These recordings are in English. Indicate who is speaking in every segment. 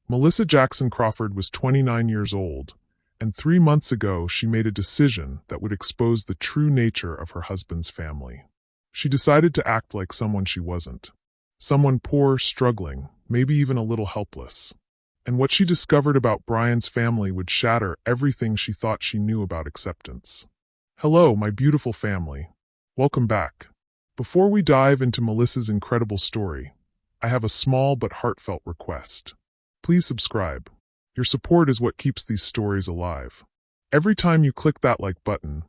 Speaker 1: Melissa Jackson Crawford was 29 years old, and 3 months ago she made a decision that would expose the true nature of her husband's family. She decided to act like someone she wasn't. Someone poor, struggling, maybe even a little helpless. And what she discovered about Brian's family would shatter everything she thought she knew about acceptance. Hello, my beautiful family. Welcome back. Before we dive into Melissa's incredible story, I have a small but heartfelt request. Please subscribe. Your support is what keeps these stories alive. Every time you click that like button,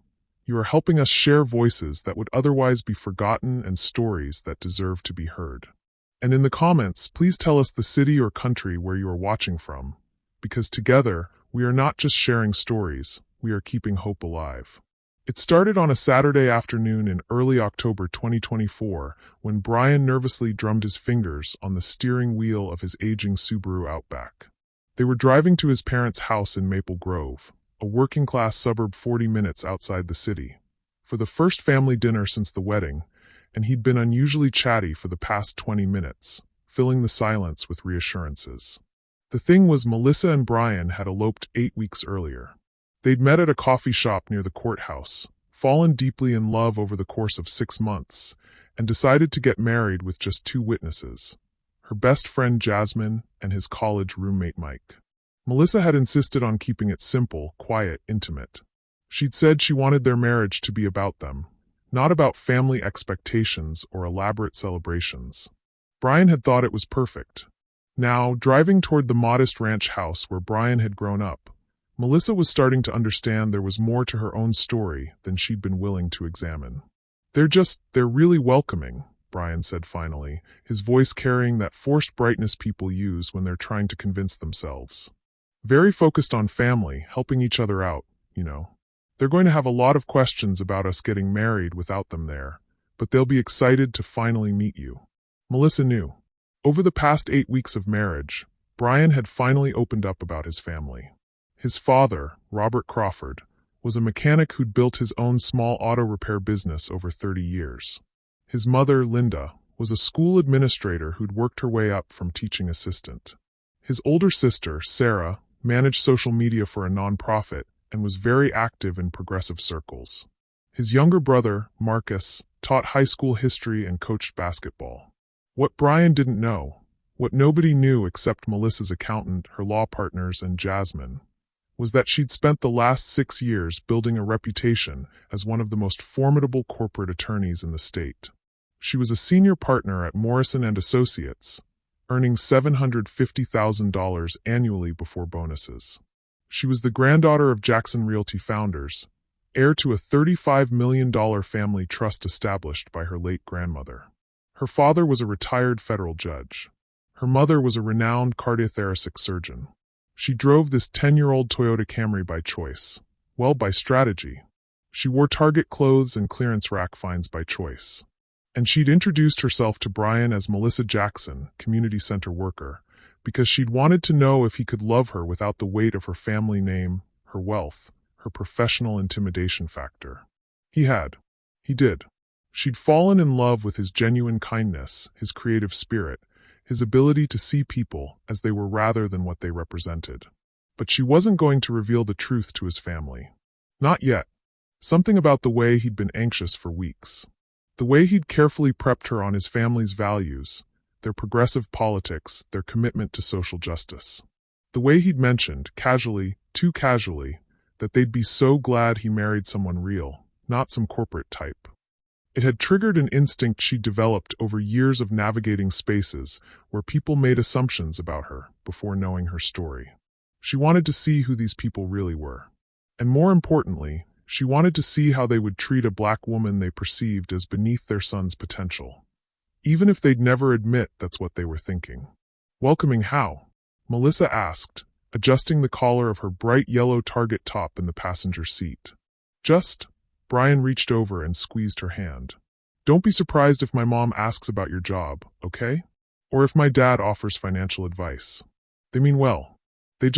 Speaker 1: you are helping us share voices that would otherwise be forgotten and stories that deserve to be heard. And in the comments, please tell us the city or country where you are watching from, because together, we are not just sharing stories, we are keeping hope alive. It started on a Saturday afternoon in early October 2024 when Brian nervously drummed his fingers on the steering wheel of his aging Subaru Outback. They were driving to his parents' house in Maple Grove, a working-class suburb 40 minutes outside the city, for the first family dinner since the wedding, and he'd been unusually chatty for the past 20 minutes, filling the silence with reassurances. The thing was, Melissa and Brian had eloped 8 weeks earlier. They'd met at a coffee shop near the courthouse, fallen deeply in love over the course of 6 months, and decided to get married with just 2 witnesses, her best friend Jasmine and his college roommate Mike. Melissa had insisted on keeping it simple, quiet, intimate. She'd said she wanted their marriage to be about them, not about family expectations or elaborate celebrations. Brian had thought it was perfect. Now, driving toward the modest ranch house where Brian had grown up, Melissa was starting to understand there was more to her own story than she'd been willing to examine. They're really welcoming, Brian said finally, his voice carrying that forced brightness people use when they're trying to convince themselves. Very focused on family, helping each other out, you know. They're going to have a lot of questions about us getting married without them there, but they'll be excited to finally meet you. Melissa knew. Over the past 8 weeks of marriage, Brian had finally opened up about his family. His father, Robert Crawford, was a mechanic who'd built his own small auto repair business over 30 years. His mother, Linda, was a school administrator who'd worked her way up from teaching assistant. His older sister, Sarah, managed social media for a nonprofit and was very active in progressive circles. His younger brother, Marcus, taught high school history and coached basketball. What Brian didn't know, what nobody knew except Melissa's accountant, her law partners, and Jasmine, was that she'd spent the last 6 years building a reputation as one of the most formidable corporate attorneys in the state. She was a senior partner at Morrison & Associates, earning $750,000 annually before bonuses. She was the granddaughter of Jackson Realty founders, heir to a $35 million family trust established by her late grandmother. Her father was a retired federal judge. Her mother was a renowned cardiothoracic surgeon. She drove this 10-year-old Toyota Camry by choice. Well, by strategy. She wore Target clothes and clearance rack finds by choice. And she'd introduced herself to Brian as Melissa Jackson, community center worker, because she'd wanted to know if he could love her without the weight of her family name, her wealth, her professional intimidation factor. He had. He did. She'd fallen in love with his genuine kindness, his creative spirit, his ability to see people as they were rather than what they represented. But she wasn't going to reveal the truth to his family. Not yet. Something about the way he'd been anxious for weeks. The way he'd carefully prepped her on his family's values, their progressive politics, their commitment to social justice. The way he'd mentioned, casually, too casually, that they'd be so glad he married someone real, not some corporate type. It had triggered an instinct she'd developed over years of navigating spaces where people made assumptions about her before knowing her story. She wanted to see who these people really were. And more importantly, she wanted to see how they would treat a black woman they perceived as beneath their son's potential, even if they'd never admit that's what they were thinking. Welcoming how? Melissa asked, adjusting the collar of her bright yellow Target top in the passenger seat. Just, Brian reached over and squeezed her hand. Don't be surprised if my mom asks about your job, okay? Or if my dad offers financial advice. They mean well. They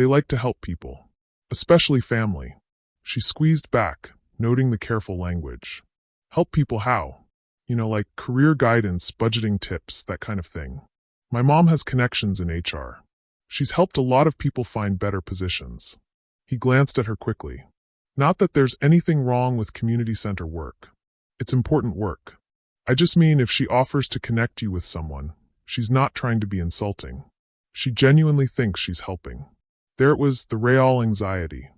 Speaker 1: like to help people. Especially family. She squeezed back, noting the careful language. Help people how? You know, like career guidance, budgeting tips, that kind of thing. My mom has connections in HR. She's helped a lot of people find better positions. He glanced at her quickly. Not that there's anything wrong with community center work. It's important work. I just mean if she offers to connect you with someone, she's not trying to be insulting. She genuinely thinks she's helping. There it was, the real anxiety.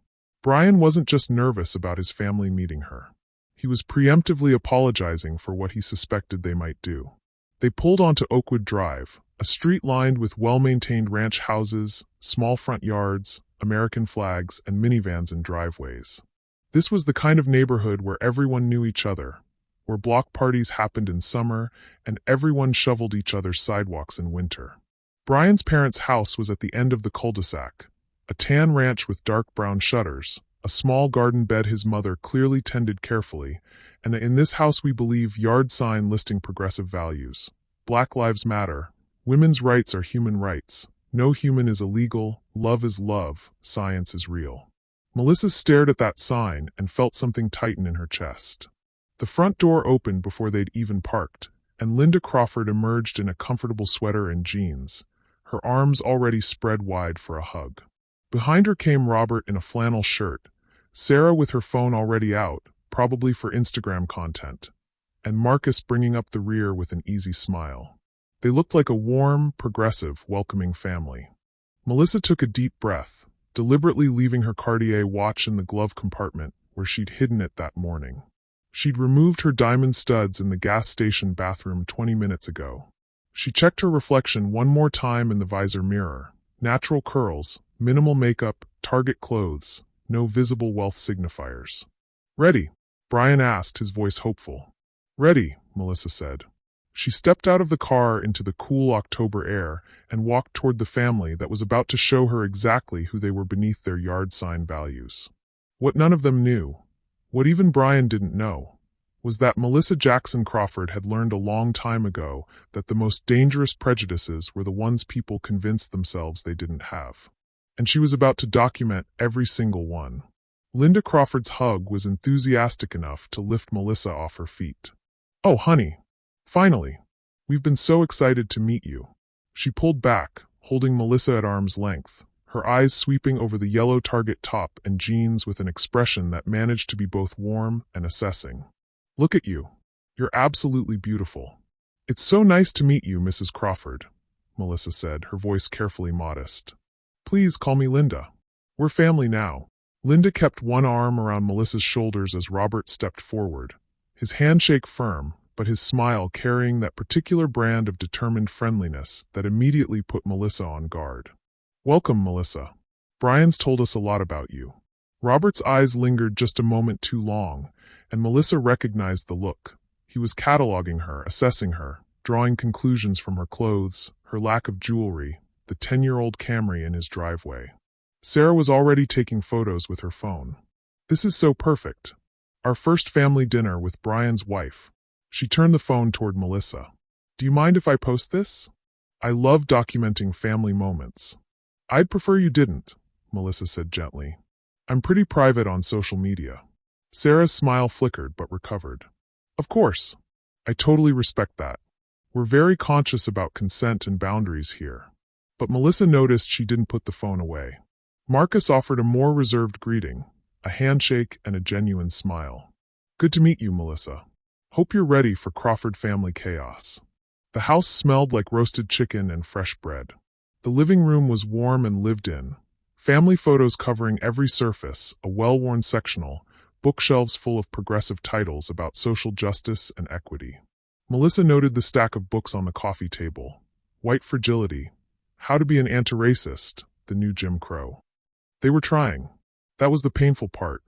Speaker 1: Brian wasn't just nervous about his family meeting her. He was preemptively apologizing for what he suspected they might do. They pulled onto Oakwood Drive, a street lined with well-maintained ranch houses, small front yards, American flags, and minivans in driveways. This was the kind of neighborhood where everyone knew each other, where block parties happened in summer and everyone shoveled each other's sidewalks in winter. Brian's parents' house was at the end of the cul-de-sac, a tan ranch with dark brown shutters, a small garden bed his mother clearly tended carefully, and in this house we believe yard sign listing progressive values. Black Lives Matter, women's rights are human rights, no human is illegal, love is love, science is real. Melissa stared at that sign and felt something tighten in her chest. The front door opened before they'd even parked, and Linda Crawford emerged in a comfortable sweater and jeans, her arms already spread wide for a hug. Behind her came Robert in a flannel shirt, Sarah with her phone already out, probably for Instagram content, and Marcus bringing up the rear with an easy smile. They looked like a warm, progressive, welcoming family. Melissa took a deep breath, deliberately leaving her Cartier watch in the glove compartment where she'd hidden it that morning. She'd removed her diamond studs in the gas station bathroom 20 minutes ago. She checked her reflection one more time in the visor mirror. Natural curls, minimal makeup, Target clothes, no visible wealth signifiers. Ready? Brian asked, his voice hopeful. Ready, Melissa said. She stepped out of the car into the cool October air and walked toward the family that was about to show her exactly who they were beneath their yard sign values. What none of them knew, what even Brian didn't know, was that Melissa Jackson Crawford had learned a long time ago that the most dangerous prejudices were the ones people convinced themselves they didn't have. And she was about to document every single one. Linda Crawford's hug was enthusiastic enough to lift Melissa off her feet. Oh, honey. Finally. We've been so excited to meet you. She pulled back, holding Melissa at arm's length, her eyes sweeping over the yellow Target top and jeans with an expression that managed to be both warm and assessing. Look at you. You're absolutely beautiful. It's so nice to meet you, Mrs. Crawford, Melissa said, her voice carefully modest. Please call me Linda. We're family now. Linda kept one arm around Melissa's shoulders as Robert stepped forward, his handshake firm, but his smile carrying that particular brand of determined friendliness that immediately put Melissa on guard. Welcome, Melissa. Brian's told us a lot about you. Robert's eyes lingered just a moment too long, and Melissa recognized the look. He was cataloging her, assessing her, drawing conclusions from her clothes, her lack of jewelry, the 10-year-old Camry in his driveway. Sarah was already taking photos with her phone. This is so perfect. Our first family dinner with Brian's wife. She turned the phone toward Melissa. Do you mind if I post this? I love documenting family moments. I'd prefer you didn't, Melissa said gently. I'm pretty private on social media. Sarah's smile flickered but recovered. Of course. I totally respect that. We're very conscious about consent and boundaries here. But Melissa noticed she didn't put the phone away. Marcus offered a more reserved greeting, a handshake and a genuine smile. Good to meet you, Melissa. Hope you're ready for Crawford family chaos. The house smelled like roasted chicken and fresh bread. The living room was warm and lived in. Family photos covering every surface, a well-worn sectional, bookshelves full of progressive titles about social justice and equity. Melissa noted the stack of books on the coffee table. White Fragility, How to be an Anti-Racist, The New Jim Crow. They were trying. That was the painful part.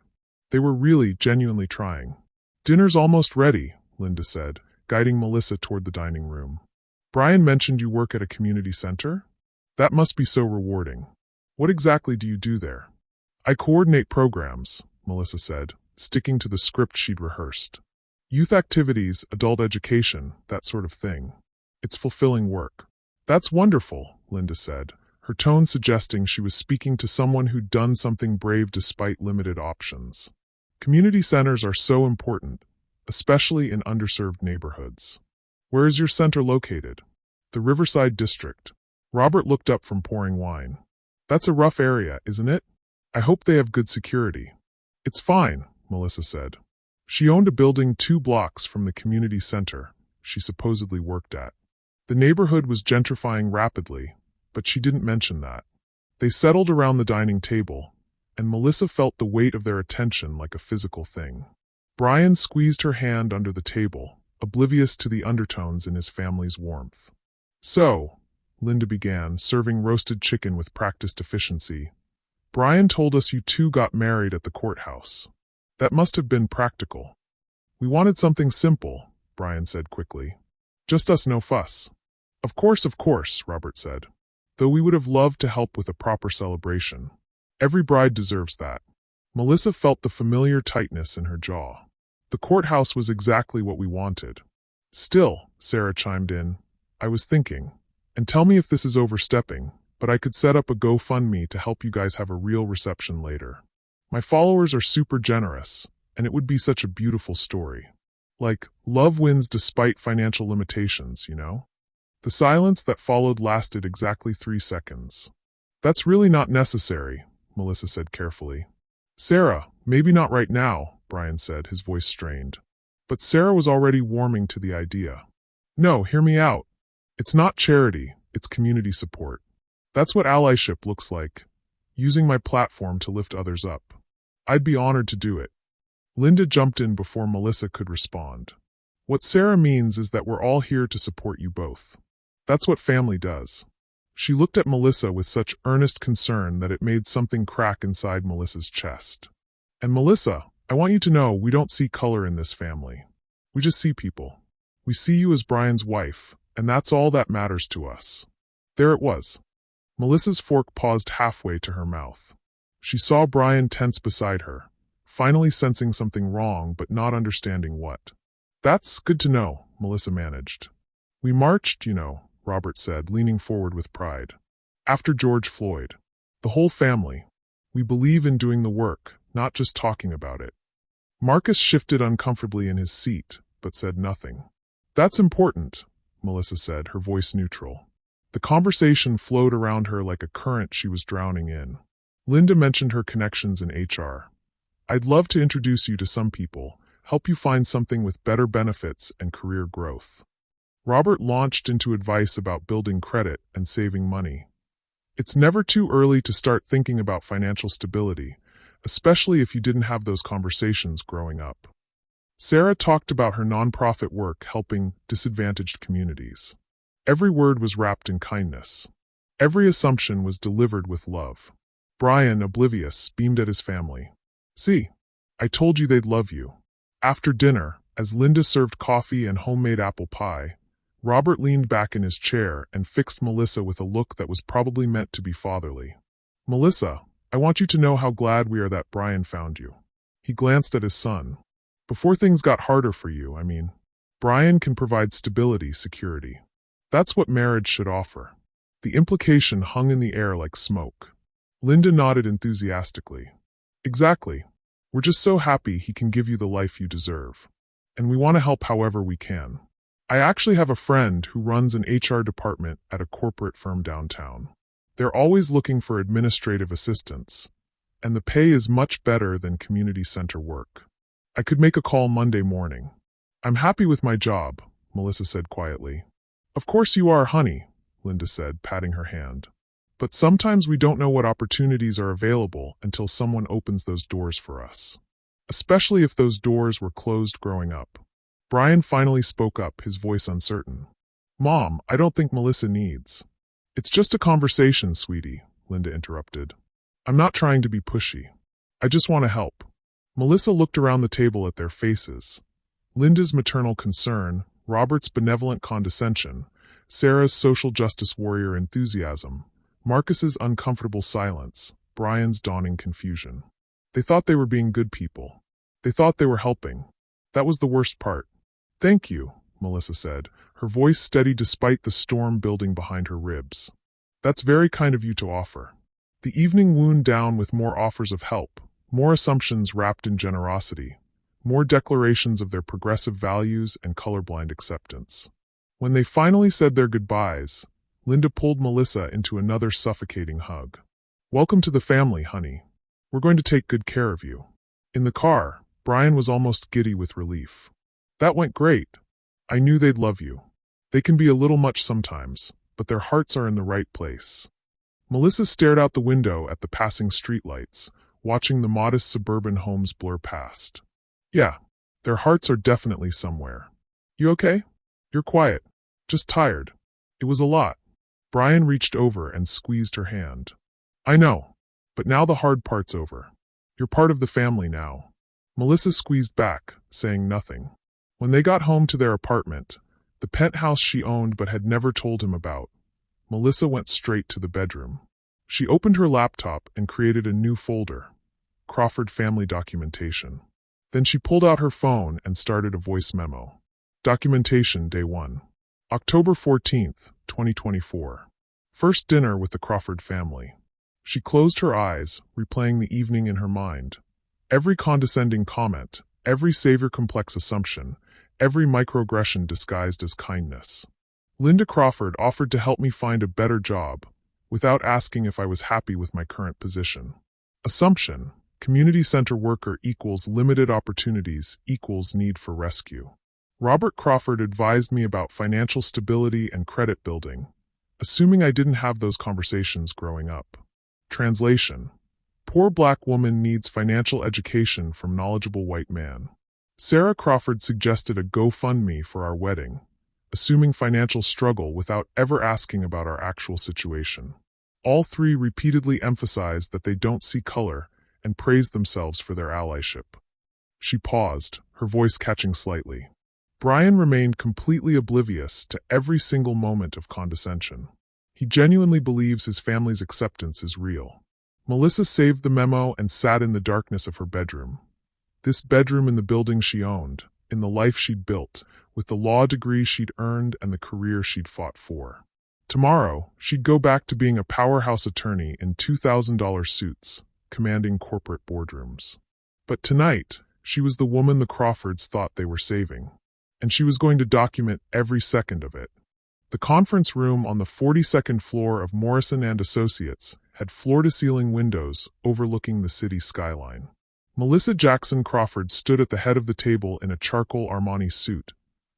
Speaker 1: They were really, genuinely trying. Dinner's almost ready, Linda said, guiding Melissa toward the dining room. Brian mentioned you work at a community center? That must be so rewarding. What exactly do you do there? I coordinate programs, Melissa said, sticking to the script she'd rehearsed. Youth activities, adult education, that sort of thing. It's fulfilling work. That's wonderful, Linda said, her tone suggesting she was speaking to someone who'd done something brave despite limited options. Community centers are so important, especially in underserved neighborhoods. Where is your center located? The Riverside District. Robert looked up from pouring wine. That's a rough area, isn't it? I hope they have good security. It's fine, Melissa said. She owned a building 2 blocks from the community center she supposedly worked at. The neighborhood was gentrifying rapidly, but she didn't mention that. They settled around the dining table, and Melissa felt the weight of their attention like a physical thing. Brian squeezed her hand under the table, oblivious to the undertones in his family's warmth. So, Linda began, serving roasted chicken with practiced efficiency. Brian told us you two got married at the courthouse. That must have been practical. We wanted something simple, Brian said quickly. Just us, no fuss. Of course, Robert said. Though we would have loved to help with a proper celebration. Every bride deserves that. Melissa felt the familiar tightness in her jaw. The courthouse was exactly what we wanted. Still, Sarah chimed in, I was thinking, and tell me if this is overstepping, but I could set up a GoFundMe to help you guys have a real reception later. My followers are super generous, and it would be such a beautiful story. Like, love wins despite financial limitations, you know? The silence that followed lasted exactly 3 seconds. That's really not necessary, Melissa said carefully. Sarah, maybe not right now, Brian said, his voice strained. But Sarah was already warming to the idea. No, hear me out. It's not charity, it's community support. That's what allyship looks like, using my platform to lift others up. I'd be honored to do it. Linda jumped in before Melissa could respond. What Sarah means is that we're all here to support you both. That's what family does. She looked at Melissa with such earnest concern that it made something crack inside Melissa's chest. And Melissa, I want you to know we don't see color in this family. We just see people. We see you as Brian's wife, and that's all that matters to us. There it was. Melissa's fork paused halfway to her mouth. She saw Brian tense beside her, finally sensing something wrong but not understanding what. That's good to know, Melissa managed. We marched, you know, Robert said, leaning forward with pride. After George Floyd. The whole family. We believe in doing the work, not just talking about it. Marcus shifted uncomfortably in his seat, but said nothing. That's important, Melissa said, her voice neutral. The conversation flowed around her like a current she was drowning in. Linda mentioned her connections in HR. I'd love to introduce you to some people, help you find something with better benefits and career growth. Robert launched into advice about building credit and saving money. It's never too early to start thinking about financial stability, especially if you didn't have those conversations growing up. Sarah talked about her nonprofit work helping disadvantaged communities. Every word was wrapped in kindness. Every assumption was delivered with love. Brian, oblivious, beamed at his family. See, I told you they'd love you. After dinner, as Linda served coffee and homemade apple pie, Robert leaned back in his chair and fixed Melissa with a look that was probably meant to be fatherly. Melissa, I want you to know how glad we are that Brian found you. He glanced at his son. Before things got harder for you, Brian can provide stability, security. That's what marriage should offer. The implication hung in the air like smoke. Linda nodded enthusiastically. Exactly. We're just so happy he can give you the life you deserve. And we want to help however we can. I actually have a friend who runs an HR department at a corporate firm downtown. They're always looking for administrative assistants, and the pay is much better than community center work. I could make a call Monday morning. I'm happy with my job, Melissa said quietly. Of course you are, honey, Linda said, patting her hand. But sometimes we don't know what opportunities are available until someone opens those doors for us. Especially if those doors were closed growing up. Brian finally spoke up, his voice uncertain. Mom, I don't think Melissa needs. It's just a conversation, sweetie, Linda interrupted. I'm not trying to be pushy. I just want to help. Melissa looked around the table at their faces. Linda's maternal concern, Robert's benevolent condescension, Sarah's social justice warrior enthusiasm, Marcus's uncomfortable silence, Brian's dawning confusion. They thought they were being good people. They thought they were helping. That was the worst part. Thank you, Melissa said, her voice steady despite the storm building behind her ribs. That's very kind of you to offer. The evening wound down with more offers of help, more assumptions wrapped in generosity, more declarations of their progressive values and colorblind acceptance. When they finally said their goodbyes, Linda pulled Melissa into another suffocating hug. "Welcome to the family, honey. We're going to take good care of you." In the car, Brian was almost giddy with relief. "That went great. I knew they'd love you. They can be a little much sometimes, but their hearts are in the right place." Melissa stared out the window at the passing streetlights, watching the modest suburban homes blur past. "Yeah, their hearts are definitely somewhere. You okay? You're quiet. Just tired." "It was a lot." Brian reached over and squeezed her hand. "I know, but now the hard part's over. You're part of the family now." Melissa squeezed back, saying nothing. When they got home to their apartment, the penthouse she owned but had never told him about, Melissa went straight to the bedroom. She opened her laptop and created a new folder, Crawford Family Documentation. Then she pulled out her phone and started a voice memo. Documentation Day 1. October 14th, 2024. First dinner with the Crawford family. She closed her eyes, replaying the evening in her mind. Every condescending comment, every savior-complex assumption, every microaggression disguised as kindness. Linda Crawford offered to help me find a better job, without asking if I was happy with my current position. Assumption: community center worker equals limited opportunities equals need for rescue. Robert Crawford advised me about financial stability and credit building, assuming I didn't have those conversations growing up. Translation: poor black woman needs financial education from knowledgeable white man. Sarah Crawford suggested a GoFundMe for our wedding, assuming financial struggle without ever asking about our actual situation. All three repeatedly emphasized that they don't see color and praised themselves for their allyship. She paused, her voice catching slightly. Brian remained completely oblivious to every single moment of condescension. He genuinely believes his family's acceptance is real. Melissa saved the memo and sat in the darkness of her bedroom. This bedroom in the building she owned, in the life she'd built, with the law degree she'd earned and the career she'd fought for. Tomorrow, she'd go back to being a powerhouse attorney in $2,000 suits, commanding corporate boardrooms. But tonight, she was the woman the Crawfords thought they were saving, and she was going to document every second of it. The conference room on the 42nd floor of Morrison & Associates had floor-to-ceiling windows overlooking the city skyline. Melissa Jackson Crawford stood at the head of the table in a charcoal Armani suit,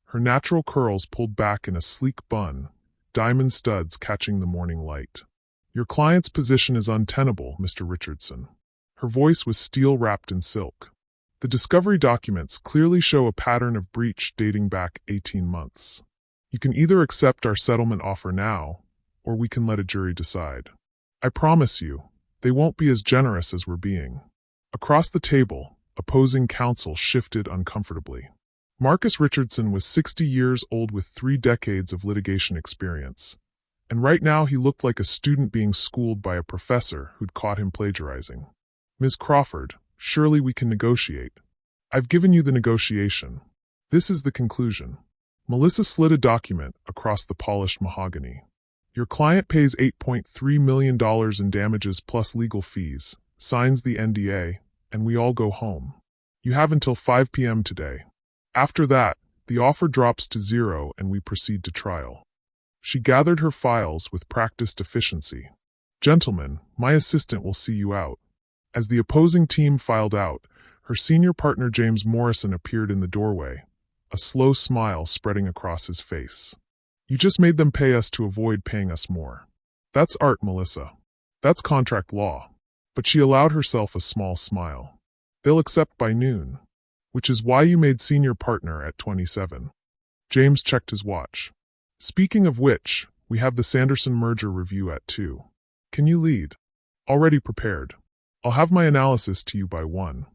Speaker 1: her natural curls pulled back in a sleek bun, diamond studs catching the morning light. "Your client's position is untenable, Mr. Richardson." Her voice was steel-wrapped in silk. "The discovery documents clearly show a pattern of breach dating back 18 months. You can either accept our settlement offer now, or we can let a jury decide. I promise you, they won't be as generous as we're being." Across the table, opposing counsel shifted uncomfortably. Marcus Richardson was 60 years old with 3 decades of litigation experience, and right now he looked like a student being schooled by a professor who'd caught him plagiarizing. "Ms. Crawford, surely we can negotiate. I've given you the negotiation. This is the conclusion." Melissa slid a document across the polished mahogany. "Your client pays $8.3 million in damages plus legal fees, signs the NDA, and we all go home. You have until 5 p.m. today. After that, the offer drops to 0 and we proceed to trial." She gathered her files with practiced efficiency. "Gentlemen, my assistant will see you out." As the opposing team filed out, her senior partner James Morrison appeared in the doorway, a slow smile spreading across his face. "You just made them pay us to avoid paying us more. That's art, Melissa. That's contract law." But she allowed herself a small smile. "They'll accept by noon, which is why you made senior partner at 27. James checked his watch. "Speaking of which, we have the Sanderson merger review at 2. Can you lead?" "Already prepared. I'll have my analysis to you by 1.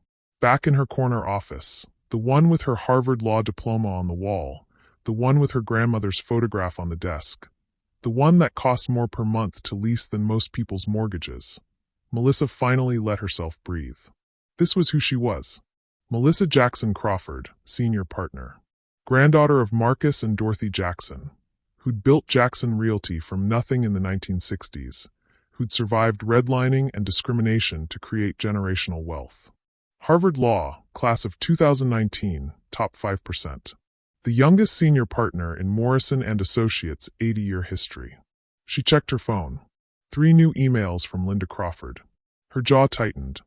Speaker 1: Back in her corner office, the one with her Harvard Law diploma on the wall, the one with her grandmother's photograph on the desk, the one that cost more per month to lease than most people's mortgages. Melissa finally let herself breathe. This was who she was. Melissa Jackson Crawford, senior partner. Granddaughter of Marcus and Dorothy Jackson, who'd built Jackson Realty from nothing in the 1960s, who'd survived redlining and discrimination to create generational wealth. Harvard Law, class of 2019, top 5%. The youngest senior partner in Morrison & Associates' 80-year history. She checked her phone. 3 new emails from Linda Crawford. Her jaw tightened.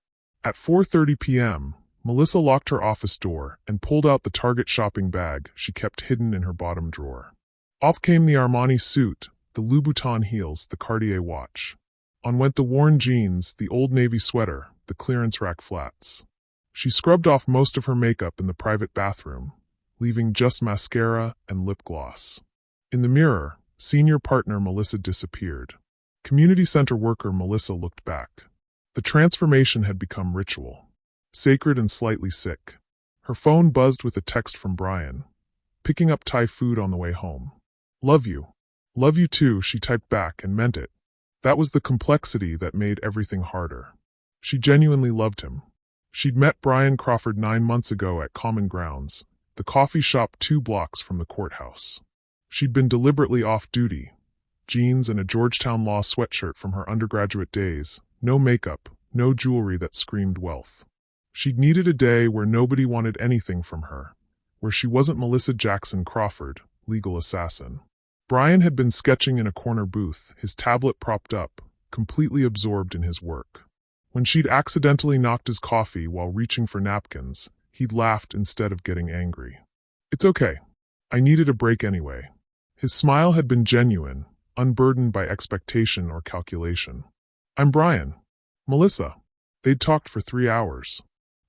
Speaker 1: At 4:30 p.m., Melissa locked her office door and pulled out the Target shopping bag she kept hidden in her bottom drawer. Off came the Armani suit, the Louboutin heels, the Cartier watch. On went the worn jeans, the Old Navy sweater, the clearance rack flats. She scrubbed off most of her makeup in the private bathroom, leaving just mascara and lip gloss. In the mirror, senior partner Melissa disappeared. Community center worker Melissa looked back. The transformation had become ritual, sacred and slightly sick. Her phone buzzed with a text from Brian, picking up Thai food on the way home. "Love you. Love you too," she typed back and meant it. That was the complexity that made everything harder. She genuinely loved him. She'd met Brian Crawford 9 months ago at Common Grounds, the coffee shop 2 blocks from the courthouse. She'd been deliberately off-duty, jeans and a Georgetown Law sweatshirt from her undergraduate days, no makeup, no jewelry that screamed wealth. She'd needed a day where nobody wanted anything from her, where she wasn't Melissa Jackson Crawford, legal assassin. Brian had been sketching in a corner booth, his tablet propped up, completely absorbed in his work. When she'd accidentally knocked his coffee while reaching for napkins, he'd laughed instead of getting angry. "It's okay. I needed a break anyway." His smile had been genuine, unburdened by expectation or calculation. "I'm Brian." "Melissa." They'd talked for 3 hours.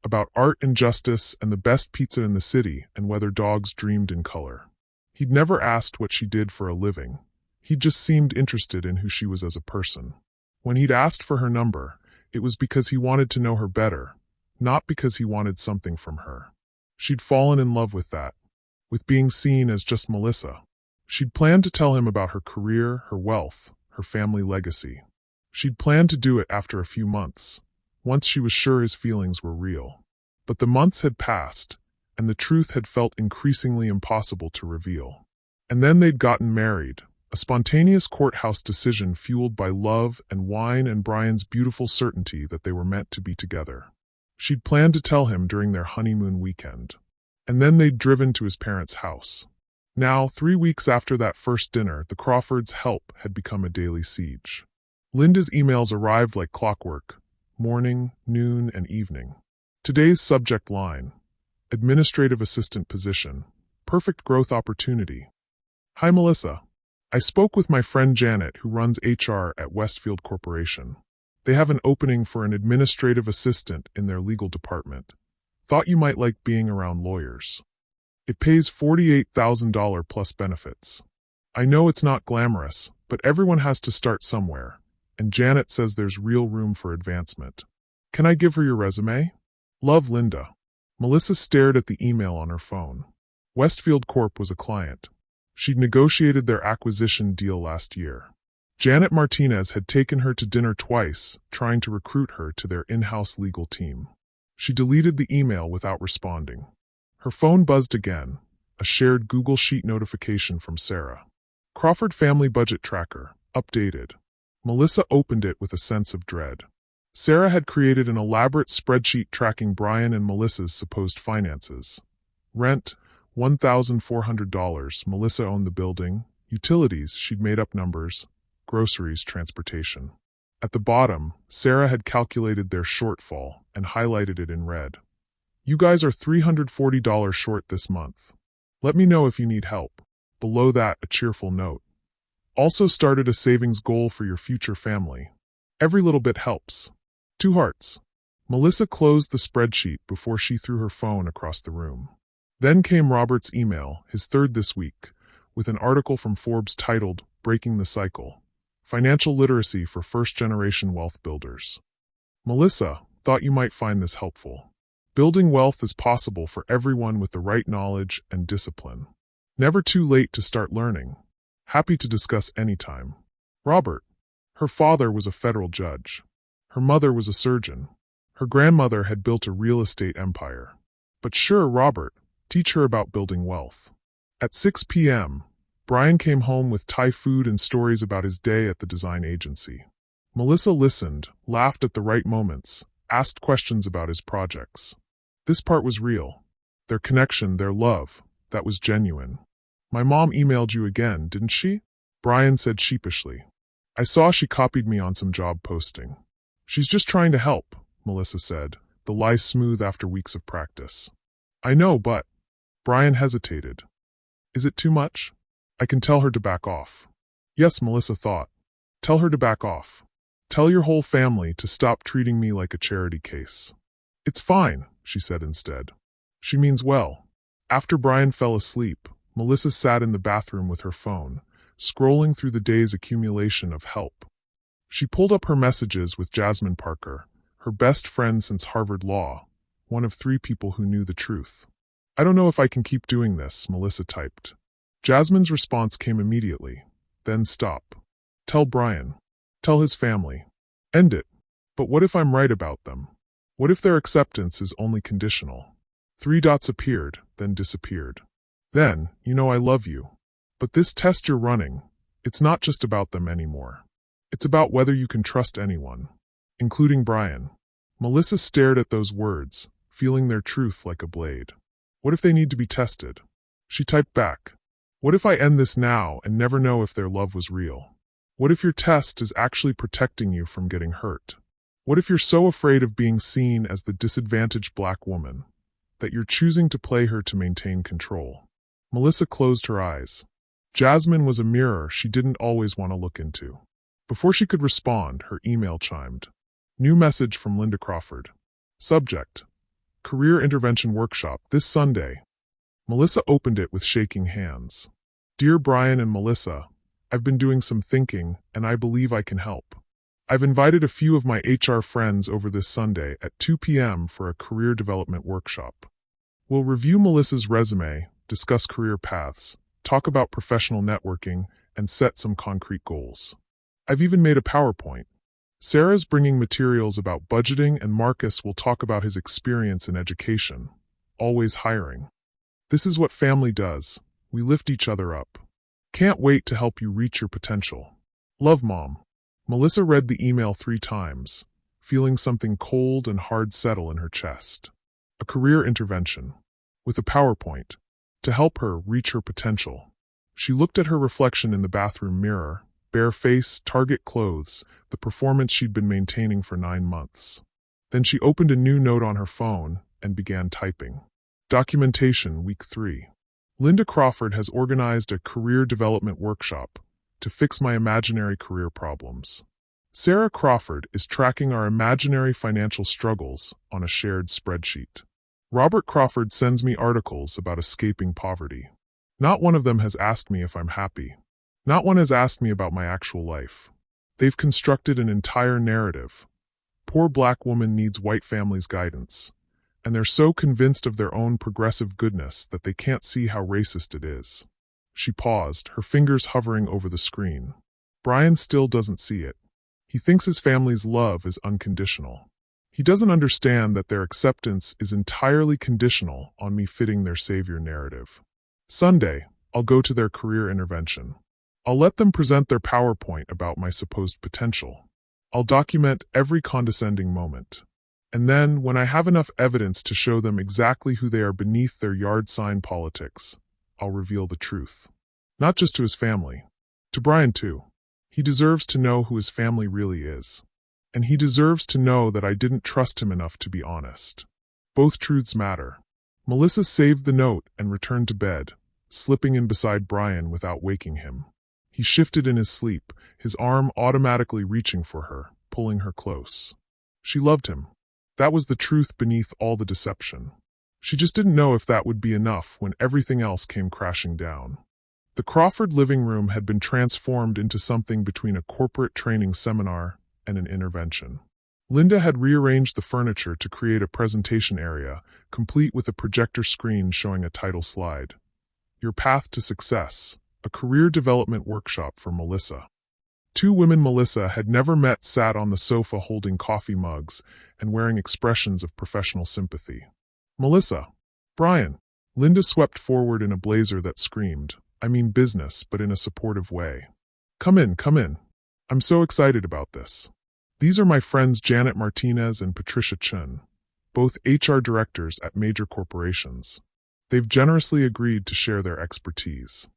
Speaker 1: About art and justice and the best pizza in the city and whether dogs dreamed in color. He'd never asked what she did for a living. He just seemed interested in who she was as a person. When he'd asked for her number, it was because he wanted to know her better, not because he wanted something from her. She'd fallen in love with that, with being seen as just Melissa. She'd planned to tell him about her career, her wealth, her family legacy. She'd planned to do it after a few months, once she was sure his feelings were real. But the months had passed, and the truth had felt increasingly impossible to reveal. And then they'd gotten married, a spontaneous courthouse decision fueled by love and wine and Brian's beautiful certainty that they were meant to be together. She'd planned to tell him during their honeymoon weekend. And then they'd driven to his parents' house. Now, 3 weeks after that first dinner, the Crawfords' help had become a daily siege. Linda's emails arrived like clockwork, morning, noon, and evening. Today's subject line: administrative assistant position, perfect growth opportunity. "Hi Melissa. I spoke with my friend Janet who runs HR at Westfield Corporation. They have an opening for an administrative assistant in their legal department. Thought you might like being around lawyers. It pays $48,000 plus benefits. I know it's not glamorous, but everyone has to start somewhere, and Janet says there's real room for advancement. Can I give her your resume? Love, Linda." Melissa stared at the email on her phone. Westfield Corp was a client. She'd negotiated their acquisition deal last year. Janet Martinez had taken her to dinner twice, trying to recruit her to their in-house legal team. She deleted the email without responding. Her phone buzzed again, a shared Google Sheet notification from Sarah. Crawford Family Budget Tracker, updated. Melissa opened it with a sense of dread. Sarah had created an elaborate spreadsheet tracking Brian and Melissa's supposed finances. Rent, $1,400, Melissa owned the building. Utilities, she'd made up numbers. Groceries, transportation. At the bottom, Sarah had calculated their shortfall and highlighted it in red. "You guys are $340 short this month. Let me know if you need help." Below that, a cheerful note. "Also started a savings goal for your future family. Every little bit helps." 2 hearts. Melissa closed the spreadsheet before she threw her phone across the room. Then came Robert's email, his third this week, with an article from Forbes titled "Breaking the Cycle: Financial Literacy for First-Generation Wealth Builders." "Melissa, thought you might find this helpful. Building wealth is possible for everyone with the right knowledge and discipline. Never too late to start learning. Happy to discuss anytime. Robert." Her father was a federal judge. Her mother was a surgeon. Her grandmother had built a real estate empire. But sure, Robert, teach her about building wealth. At 6 p.m., Brian came home with Thai food and stories about his day at the design agency. Melissa listened, laughed at the right moments, asked questions about his projects. This part was real. Their connection, their love, that was genuine. "My mom emailed you again, didn't she?" Brian said sheepishly. I saw she copied me on some job posting. She's just trying to help, Melissa said, the lie smooth after weeks of practice. I know, but... Brian hesitated. Is it too much? I can tell her to back off. Yes, Melissa thought. Tell her to back off. Tell your whole family to stop treating me like a charity case. It's fine, she said instead. She means well. After Brian fell asleep, Melissa sat in the bathroom with her phone, scrolling through the day's accumulation of help. She pulled up her messages with Jasmine Parker, her best friend since Harvard Law, one of 3 people who knew the truth. I don't know if I can keep doing this, Melissa typed. Jasmine's response came immediately. Then stop. Tell Brian. Tell his family. End it. But what if I'm right about them? What if their acceptance is only conditional? 3 dots appeared, then disappeared. Then, you know I love you. But this test you're running, it's not just about them anymore. It's about whether you can trust anyone, including Brian. Melissa stared at those words, feeling their truth like a blade. What if they need to be tested? She typed back. What if I end this now and never know if their love was real? What if your test is actually protecting you from getting hurt? What if you're so afraid of being seen as the disadvantaged black woman that you're choosing to play her to maintain control? Melissa closed her eyes. Jasmine was a mirror she didn't always want to look into. Before she could respond, her email chimed. New message from Linda Crawford. Subject: Career Intervention Workshop this Sunday. Melissa opened it with shaking hands. Dear Brian and Melissa, I've been doing some thinking, and I believe I can help. I've invited a few of my HR friends over this Sunday at 2 p.m. for a career development workshop. We'll review Melissa's resume, discuss career paths, talk about professional networking, and set some concrete goals. I've even made a PowerPoint. Sarah's bringing materials about budgeting, and Marcus will talk about his experience in education. Always hiring. This is what family does. We lift each other up. Can't wait to help you reach your potential. Love, Mom. Melissa read the email 3 times, feeling something cold and hard settle in her chest. A career intervention. With a PowerPoint. To help her reach her potential. She looked at her reflection in the bathroom mirror. Bare face, Target clothes, the performance she'd been maintaining for 9 months. Then she opened a new note on her phone and began typing. Documentation, Week 3. Linda Crawford has organized a career development workshop to fix my imaginary career problems. Sarah Crawford is tracking our imaginary financial struggles on a shared spreadsheet. Robert Crawford sends me articles about escaping poverty. Not one of them has asked me if I'm happy. Not one has asked me about my actual life. They've constructed an entire narrative. Poor black woman needs white family's guidance. And they're so convinced of their own progressive goodness that they can't see how racist it is. She paused, her fingers hovering over the screen. Brian still doesn't see it. He thinks his family's love is unconditional. He doesn't understand that their acceptance is entirely conditional on me fitting their savior narrative. Sunday, I'll go to their career intervention. I'll let them present their PowerPoint about my supposed potential. I'll document every condescending moment. And then, when I have enough evidence to show them exactly who they are beneath their yard sign politics, I'll reveal the truth. Not just to his family. To Brian, too. He deserves to know who his family really is. And he deserves to know that I didn't trust him enough to be honest. Both truths matter. Melissa saved the note and returned to bed, slipping in beside Brian without waking him. He shifted in his sleep, his arm automatically reaching for her, pulling her close. She loved him. That was the truth beneath all the deception. She just didn't know if that would be enough when everything else came crashing down. The Crawford living room had been transformed into something between a corporate training seminar and an intervention. Linda had rearranged the furniture to create a presentation area, complete with a projector screen showing a title slide. Your Path to Success, a career development workshop for Melissa. 2 women Melissa had never met sat on the sofa holding coffee mugs and wearing expressions of professional sympathy. Melissa. Brian. Linda swept forward in a blazer that screamed, I mean business, but in a supportive way. Come in, come in. I'm so excited about this. These are my friends Janet Martinez and Patricia Chun, both HR directors at major corporations. They've generously agreed to share their expertise.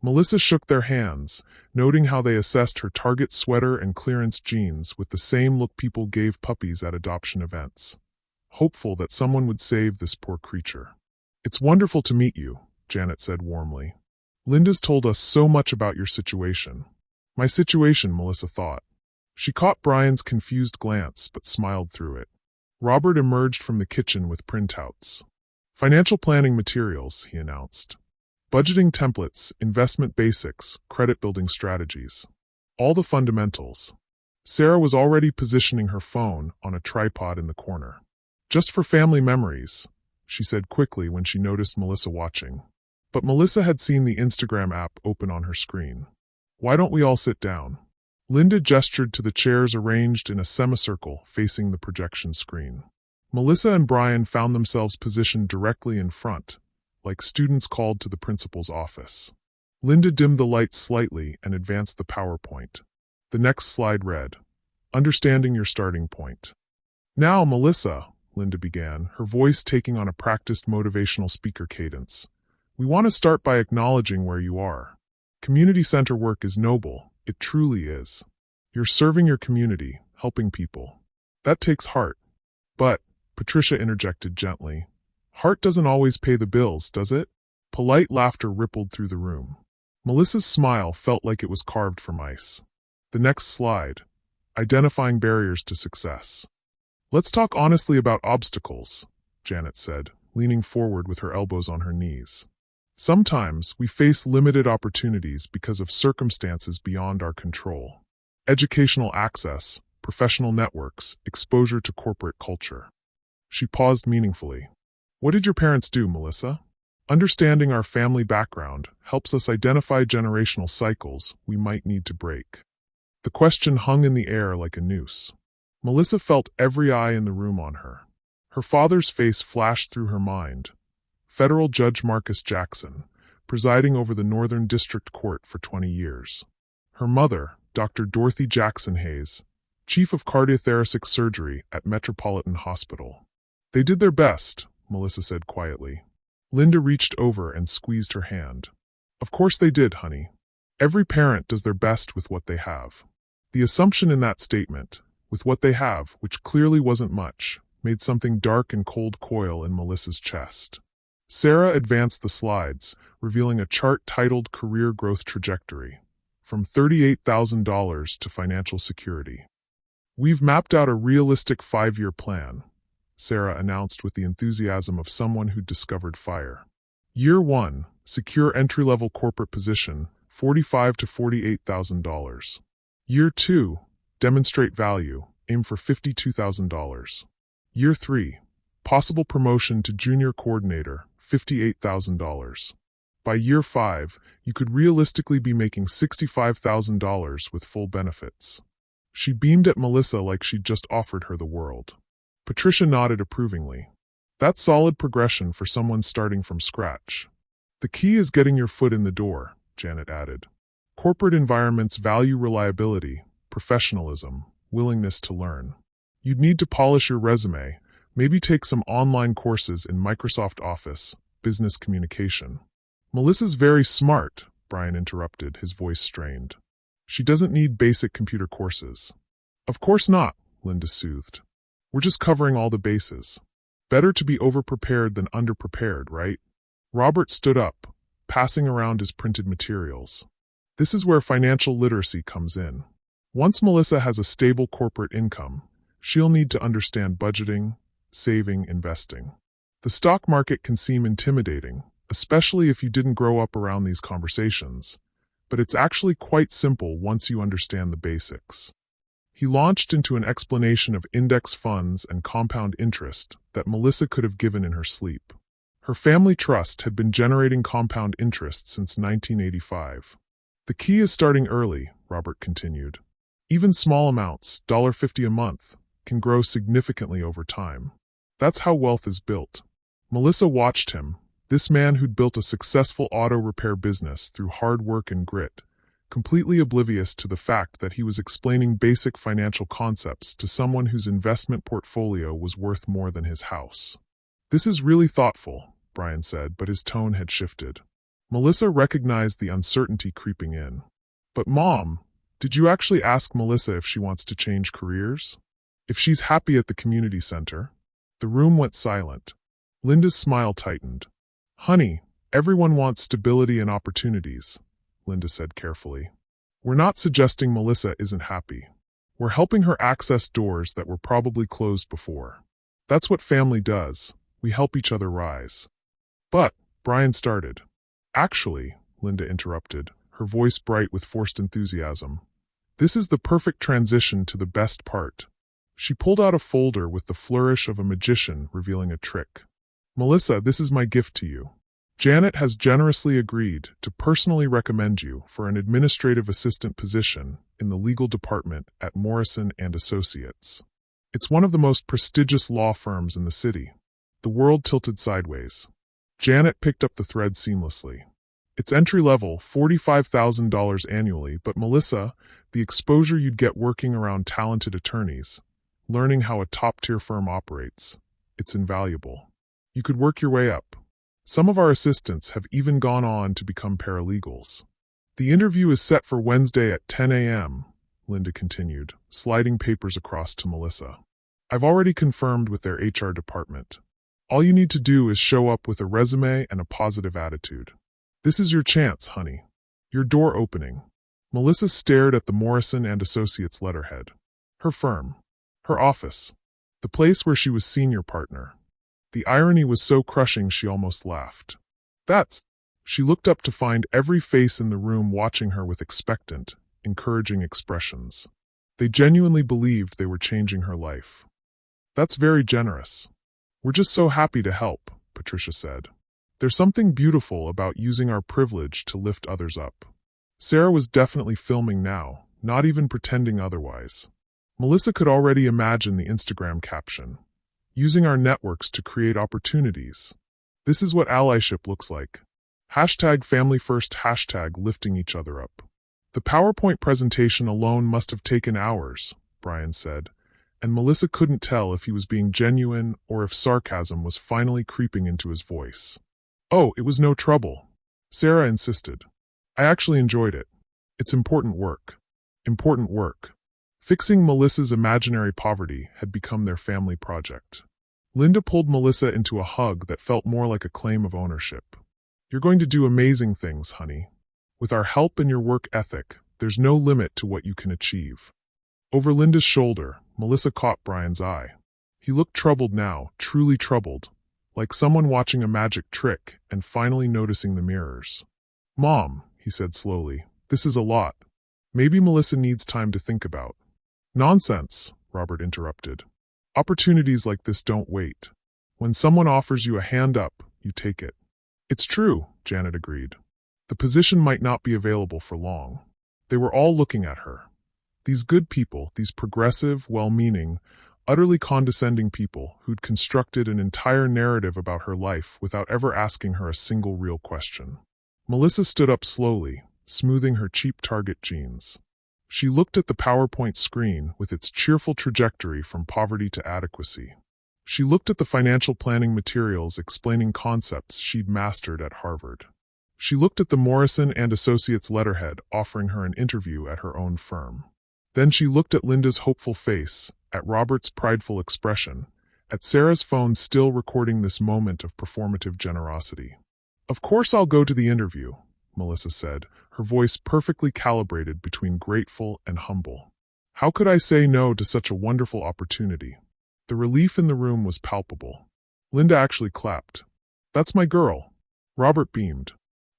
Speaker 1: Melissa shook their hands, noting how they assessed her Target sweater and clearance jeans with the same look people gave puppies at adoption events, hopeful that someone would save this poor creature. "It's wonderful to meet you," Janet said warmly. "Linda's told us so much about your situation." "My situation," Melissa thought. She caught Brian's confused glance but smiled through it. Robert emerged from the kitchen with printouts. "Financial planning materials," he announced. "Budgeting templates, investment basics, credit-building strategies. All the fundamentals." Sarah was already positioning her phone on a tripod in the corner. "Just for family memories," she said quickly when she noticed Melissa watching. But Melissa had seen the Instagram app open on her screen. "Why don't we all sit down?" Linda gestured to the chairs arranged in a semicircle facing the projection screen. Melissa and Brian found themselves positioned directly in front, like students called to the principal's office. Linda dimmed the lights slightly and advanced the PowerPoint. The next slide read, "Understanding your starting point." "Now, Melissa," Linda began, her voice taking on a practiced motivational speaker cadence, "we want to start by acknowledging where you are. Community center work is noble, it truly is. You're serving your community, helping people. That takes heart. But," Patricia interjected gently, "heart doesn't always pay the bills, does it?" Polite laughter rippled through the room. Melissa's smile felt like it was carved from ice. The next slide, identifying barriers to success. "Let's talk honestly about obstacles," Janet said, leaning forward with her elbows on her knees. "Sometimes we face limited opportunities because of circumstances beyond our control. Educational access, professional networks, exposure to corporate culture." She paused meaningfully. "What did your parents do, Melissa?" "Understanding our family background helps us identify generational cycles we might need to break." The question hung in the air like a noose. Melissa felt every eye in the room on her. Her father's face flashed through her mind. Federal Judge Marcus Jackson, presiding over the Northern District Court for 20 years. Her mother, Dr. Dorothy Jackson Hayes, Chief of Cardiothoracic Surgery at Metropolitan Hospital. "They did their best," Melissa said quietly. Linda reached over and squeezed her hand. "Of course they did, honey. Every parent does their best with what they have." The assumption in that statement, "with what they have," which clearly wasn't much, made something dark and cold coil in Melissa's chest. Sarah advanced the slides, revealing a chart titled Career Growth Trajectory, from $38,000 to financial security. "We've mapped out a realistic 5-year plan," Sarah announced with the enthusiasm of someone who'd discovered fire. "Year 1, secure entry-level corporate position, $45,000 to $48,000. Year 2, demonstrate value, aim for $52,000. Year 3, possible promotion to junior coordinator, $58,000. By year 5, you could realistically be making $65,000 with full benefits." She beamed at Melissa like she'd just offered her the world. Patricia nodded approvingly. "That's solid progression for someone starting from scratch." "The key is getting your foot in the door," Janet added. "Corporate environments value reliability, professionalism, willingness to learn. You'd need to polish your resume, maybe take some online courses in Microsoft Office, business communication." "Melissa's very smart," Brian interrupted, his voice strained. "She doesn't need basic computer courses." "Of course not," Linda soothed. "We're just covering all the bases. Better to be overprepared than underprepared, right?" Robert stood up, passing around his printed materials. "This is where financial literacy comes in. Once Melissa has a stable corporate income, she'll need to understand budgeting, saving, investing. The stock market can seem intimidating, especially if you didn't grow up around these conversations, but it's actually quite simple once you understand the basics." He launched into an explanation of index funds and compound interest that Melissa could have given in her sleep. Her family trust had been generating compound interest since 1985. "The key is starting early," Robert continued. "Even small amounts, $1.50 a month, can grow significantly over time. That's how wealth is built." Melissa watched him, this man who'd built a successful auto repair business through hard work and grit, completely oblivious to the fact that he was explaining basic financial concepts to someone whose investment portfolio was worth more than his house. "This is really thoughtful," Brian said, but his tone had shifted. Melissa recognized the uncertainty creeping in. But Mom, did you actually ask Melissa if she wants to change careers? If she's happy at the community center? The room went silent. Linda's smile tightened. Honey, everyone wants stability and opportunities, Linda said carefully. We're not suggesting Melissa isn't happy. We're helping her access doors that were probably closed before. That's what family does. We help each other rise. But, Brian started. Actually, Linda interrupted, her voice bright with forced enthusiasm. This is the perfect transition to the best part. She pulled out a folder with the flourish of a magician revealing a trick. Melissa, this is my gift to you. Janet has generously agreed to personally recommend you for an administrative assistant position in the legal department at Morrison & Associates. It's one of the most prestigious law firms in the city. The world tilted sideways. Janet picked up the thread seamlessly. It's entry-level, $45,000 annually, but Melissa, the exposure you'd get working around talented attorneys, learning how a top-tier firm operates, it's invaluable. You could work your way up. Some of our assistants have even gone on to become paralegals. The interview is set for Wednesday at 10 a.m., Linda continued, sliding papers across to Melissa. I've already confirmed with their HR department. All you need to do is show up with a resume and a positive attitude. This is your chance, honey. Your door opening. Melissa stared at the Morrison & Associates letterhead. Her firm. Her office. The place where she was senior partner. The irony was so crushing she almost laughed. That's... She looked up to find every face in the room watching her with expectant, encouraging expressions. They genuinely believed they were changing her life. That's very generous. We're just so happy to help, Patricia said. There's something beautiful about using our privilege to lift others up. Sarah was definitely filming now, not even pretending otherwise. Melissa could already imagine the Instagram caption. Using our networks to create opportunities. This is what allyship looks like. #FamilyFirst, #lifting each other up. The PowerPoint presentation alone must have taken hours, Brian said, and Melissa couldn't tell if he was being genuine or if sarcasm was finally creeping into his voice. Oh, it was no trouble, Sarah insisted. I actually enjoyed it. It's important work. Important work. Fixing Melissa's imaginary poverty had become their family project. Linda pulled Melissa into a hug that felt more like a claim of ownership. You're going to do amazing things, honey. With our help and your work ethic, there's no limit to what you can achieve. Over Linda's shoulder, Melissa caught Brian's eye. He looked troubled now, truly troubled, like someone watching a magic trick and finally noticing the mirrors. Mom, he said slowly, this is a lot. Maybe Melissa needs time to think about. Nonsense, Robert interrupted. Opportunities like this don't wait. When someone offers you a hand up, you take it. It's true, Janet agreed. The position might not be available for long. They were all looking at her. These good people, these progressive, well-meaning, utterly condescending people who'd constructed an entire narrative about her life without ever asking her a single real question. Melissa stood up slowly, smoothing her cheap Target jeans. She looked at the PowerPoint screen with its cheerful trajectory from poverty to adequacy. She looked at the financial planning materials explaining concepts she'd mastered at Harvard. She looked at the Morrison & Associates letterhead offering her an interview at her own firm. Then she looked at Linda's hopeful face, at Robert's prideful expression, at Sarah's phone still recording this moment of performative generosity. Of course I'll go to the interview, Melissa said, her voice perfectly calibrated between grateful and humble. How could I say no to such a wonderful opportunity? The relief in the room was palpable. Linda actually clapped. That's my girl. Robert beamed.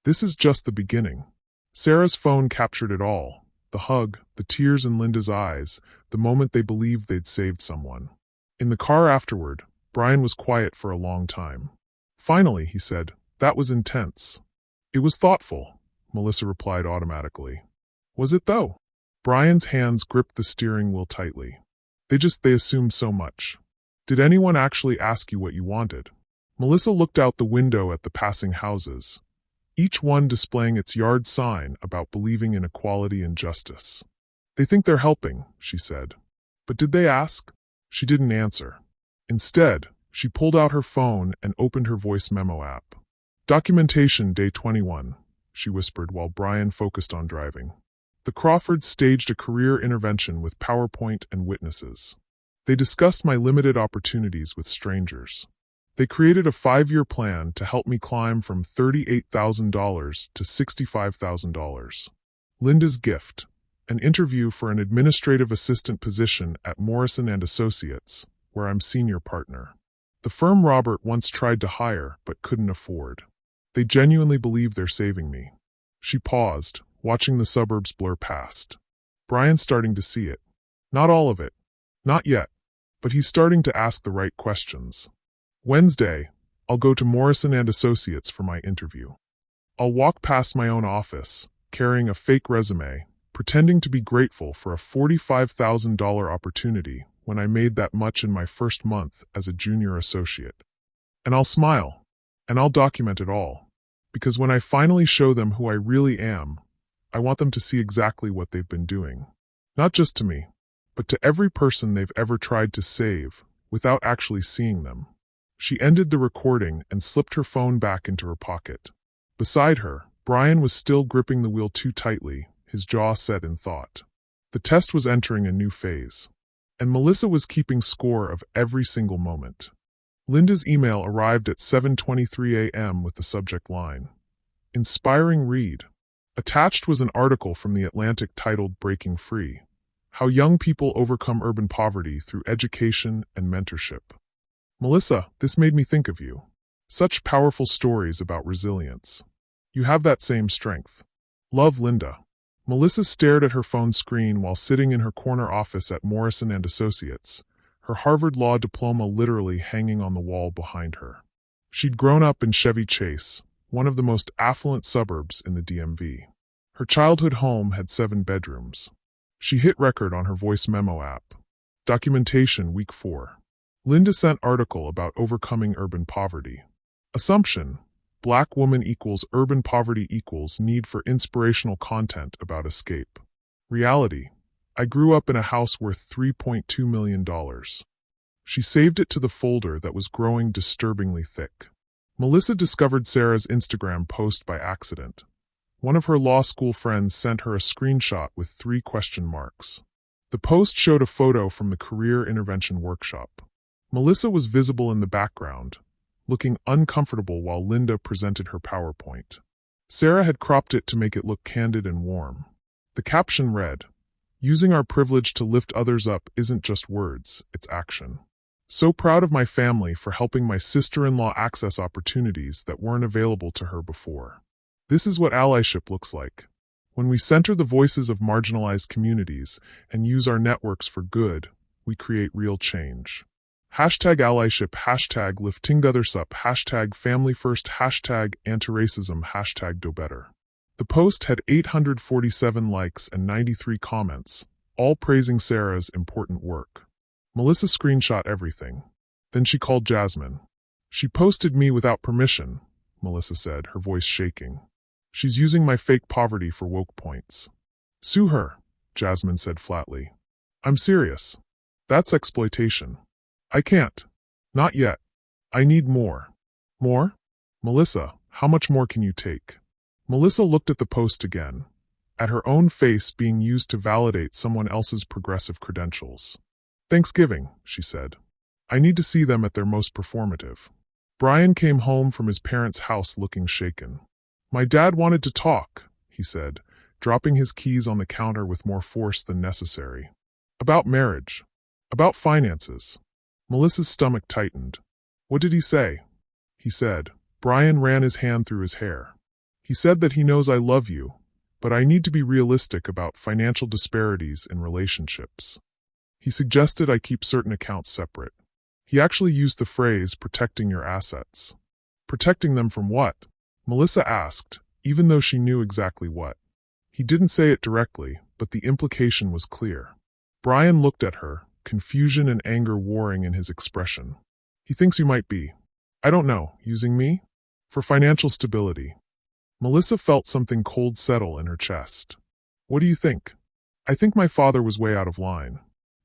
Speaker 1: This is just the beginning. Sarah's phone captured it all. The hug, the tears in Linda's eyes, the moment they believed they'd saved someone. In the car afterward, Brian was quiet for a long time. Finally, he said, that was intense. It was thoughtful, Melissa replied automatically. Was it though? Brian's hands gripped the steering wheel tightly. They assumed so much. Did anyone actually ask you what you wanted? Melissa looked out the window at the passing houses, each one displaying its yard sign about believing in equality and justice. They think they're helping, she said. But did they ask? She didn't answer. Instead, she pulled out her phone and opened her voice memo app. Documentation Day 21. she whispered while Brian focused on driving. The Crawfords staged a career intervention with PowerPoint and witnesses. They discussed my limited opportunities with strangers. They created a 5-year plan to help me climb from $38,000 to $65,000. Linda's gift: an interview for an administrative assistant position at Morrison & Associates, where I'm senior partner. The firm Robert once tried to hire but couldn't afford. They genuinely believe they're saving me. She paused, watching the suburbs blur past. Brian's starting to see it. Not all of it. Not yet. But he's starting to ask the right questions. Wednesday, I'll go to Morrison & Associates for my interview. I'll walk past my own office, carrying a fake resume, pretending to be grateful for a $45,000 opportunity when I made that much in my first month as a junior associate. And I'll smile, and I'll document it all, because when I finally show them who I really am, I want them to see exactly what they've been doing. Not just to me, but to every person they've ever tried to save without actually seeing them. She ended the recording and slipped her phone back into her pocket. Beside her, Brian was still gripping the wheel too tightly, his jaw set in thought. The test was entering a new phase, and Melissa was keeping score of every single moment. Linda's email arrived at 7:23 a.m. with the subject line, "Inspiring read." Attached was an article from The Atlantic titled "Breaking Free: How Young People Overcome Urban Poverty Through Education and Mentorship." "Melissa, this made me think of you. Such powerful stories about resilience. You have that same strength. Love, Linda." Melissa stared at her phone screen while sitting in her corner office at Morrison & Associates, her Harvard Law diploma literally hanging on the wall behind her. She'd grown up in Chevy Chase, one of the most affluent suburbs in the DMV. Her childhood home had 7 bedrooms. She hit record on her voice memo app. Documentation week 4. Linda sent article about overcoming urban poverty. Assumption: Black woman equals urban poverty equals need for inspirational content about escape. Reality: I grew up in a house worth $3.2 million. She saved it to the folder that was growing disturbingly thick. Melissa discovered Sarah's Instagram post by accident. One of her law school friends sent her a screenshot with 3 question marks. The post showed a photo from the career intervention workshop. Melissa was visible in the background, looking uncomfortable while Linda presented her PowerPoint. Sarah had cropped it to make it look candid and warm. The caption read, "Using our privilege to lift others up isn't just words, it's action. So proud of my family for helping my sister-in-law access opportunities that weren't available to her before." This is what allyship looks like. When we center the voices of marginalized communities and use our networks for good, we create real change. #allyship, #liftingothers up, #familyfirst, #antiracism, #dobetter. The post had 847 likes and 93 comments, all praising Sarah's important work. Melissa screenshot everything. Then she called Jasmine. "She posted me without permission," Melissa said, her voice shaking. "She's using my fake poverty for woke points." "Sue her," Jasmine said flatly. "I'm serious. That's exploitation. I can't. Not yet. I need more." "More? Melissa, how much more can you take?" Melissa looked at the post again, at her own face being used to validate someone else's progressive credentials. "Thanksgiving," she said. "I need to see them at their most performative." Brian came home from his parents' house looking shaken. "My dad wanted to talk," he said, dropping his keys on the counter with more force than necessary. "About marriage. About finances." Melissa's stomach tightened. "What did he say?" "He said," Brian ran his hand through his hair. "He said that he knows I love you, but I need to be realistic about financial disparities in relationships. He suggested I keep certain accounts separate. He actually used the phrase protecting your assets." "Protecting them from what?" Melissa asked, even though she knew exactly what. He didn't say it directly, but the implication was clear. Brian looked at her, confusion and anger warring in his expression. "He thinks you might be, I don't know, using me? For financial stability." Melissa felt something cold settle in her chest. "What do you think?" "I think my father was way out of line."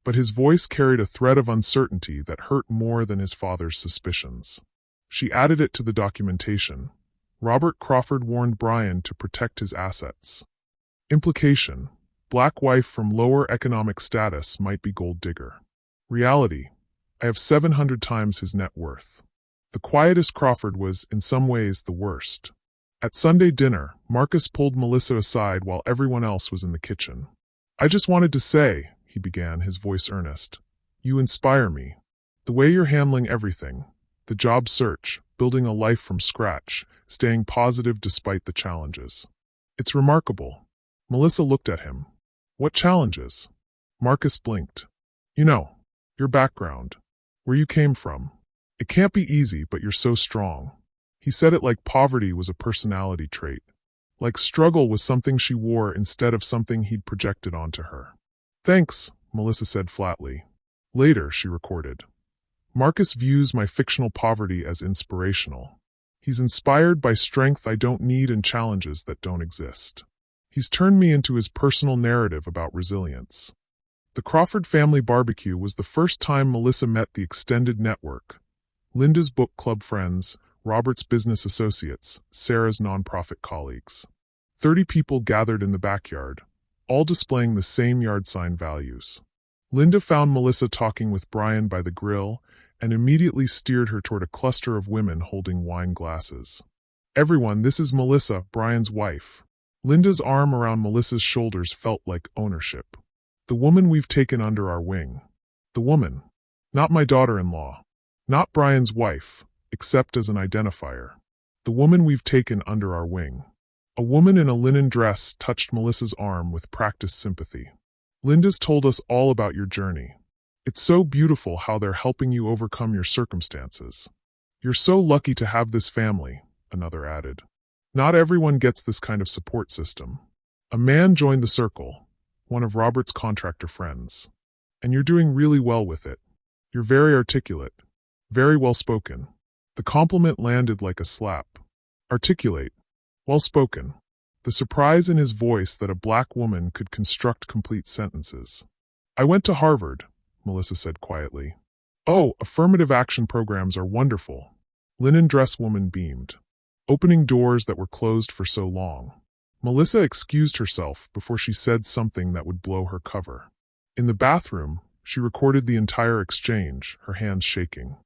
Speaker 1: But his voice carried a thread of uncertainty that hurt more than his father's suspicions. She added it to the documentation. Robert Crawford warned Brian to protect his assets. Implication: black wife from lower economic status might be gold digger. Reality: I have 700 times his net worth. The quietest Crawford was, in some ways, the worst. At Sunday dinner, Marcus pulled Melissa aside while everyone else was in the kitchen. "I just wanted to say," he began, his voice earnest, "you inspire me. The way you're handling everything, the job search, building a life from scratch, staying positive despite the challenges. It's remarkable." Melissa looked at him. "What challenges?" Marcus blinked. "You know, your background, where you came from. It can't be easy, but you're so strong." He said it like poverty was a personality trait, like struggle was something she wore instead of something he'd projected onto her. "Thanks," Melissa said flatly. Later, she recorded, "Marcus views my fictional poverty as inspirational. He's inspired by strength I don't need and challenges that don't exist. He's turned me into his personal narrative about resilience." The Crawford family barbecue was the first time Melissa met the extended network: Linda's book club friends, Robert's business associates, Sarah's nonprofit colleagues. 30 people gathered in the backyard, all displaying the same yard sign values. Linda found Melissa talking with Brian by the grill and immediately steered her toward a cluster of women holding wine glasses. "Everyone, this is Melissa, Brian's wife." Linda's arm around Melissa's shoulders felt like ownership. "The woman we've taken under our wing. The woman. Not my daughter-in-law. Not Brian's wife, except as an identifier. The woman we've taken under our wing." A woman in a linen dress touched Melissa's arm with practiced sympathy. "Linda's told us all about your journey. It's so beautiful how they're helping you overcome your circumstances. You're so lucky to have this family," another added. "Not everyone gets this kind of support system." A man joined the circle, one of Robert's contractor friends. "And you're doing really well with it. You're very articulate, very well spoken." The compliment landed like a slap. Articulate, well spoken. The surprise in his voice that a black woman could construct complete sentences. "I went to Harvard," Melissa said quietly. "Oh, affirmative action programs are wonderful." Linen dress woman beamed. "Opening doors that were closed for so long." Melissa excused herself before she said something that would blow her cover. In the bathroom, she recorded the entire exchange, her hands shaking.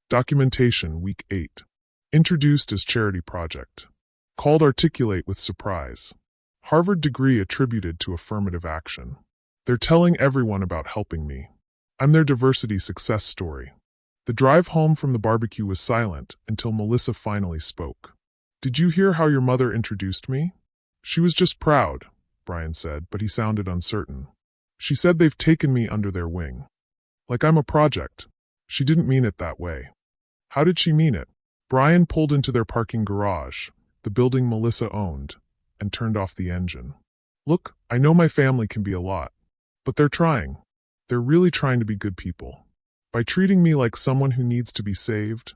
Speaker 1: Documentation, Week 8. Introduced as charity project. Called Articulate with surprise. Harvard degree attributed to affirmative action. "They're telling everyone about helping me. I'm their diversity success story." The drive home from the barbecue was silent until Melissa finally spoke. "Did you hear how your mother introduced me?" "She was just proud," Brian said, but he sounded uncertain. "She said they've taken me under their wing. Like I'm a project." She didn't mean it that way. How did she mean it? Brian pulled into their parking garage, the building Melissa owned, and turned off the engine. "Look, I know my family can be a lot, but they're trying. They're really trying to be good people. By treating me like someone who needs to be saved.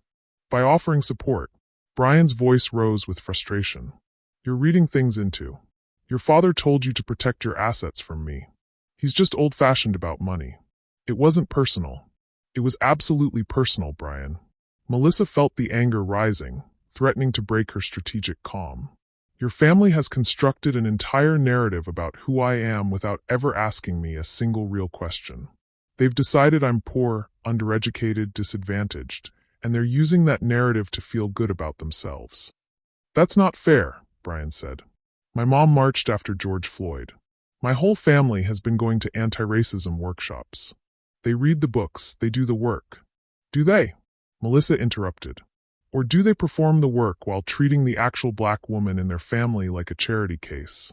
Speaker 1: By offering support." Brian's voice rose with frustration. "You're reading things into. Your father told you to protect your assets from me. He's just old-fashioned about money. It wasn't personal." "It was absolutely personal, Brian." Melissa felt the anger rising, threatening to break her strategic calm. "Your family has constructed an entire narrative about who I am without ever asking me a single real question. They've decided I'm poor, undereducated, disadvantaged, and they're using that narrative to feel good about themselves." "That's not fair," Brian said. "My mom marched after George Floyd. My whole family has been going to anti-racism workshops. They read the books, they do the work." "Do they?" Melissa interrupted. "Or do they perform the work while treating the actual black woman in their family like a charity case?"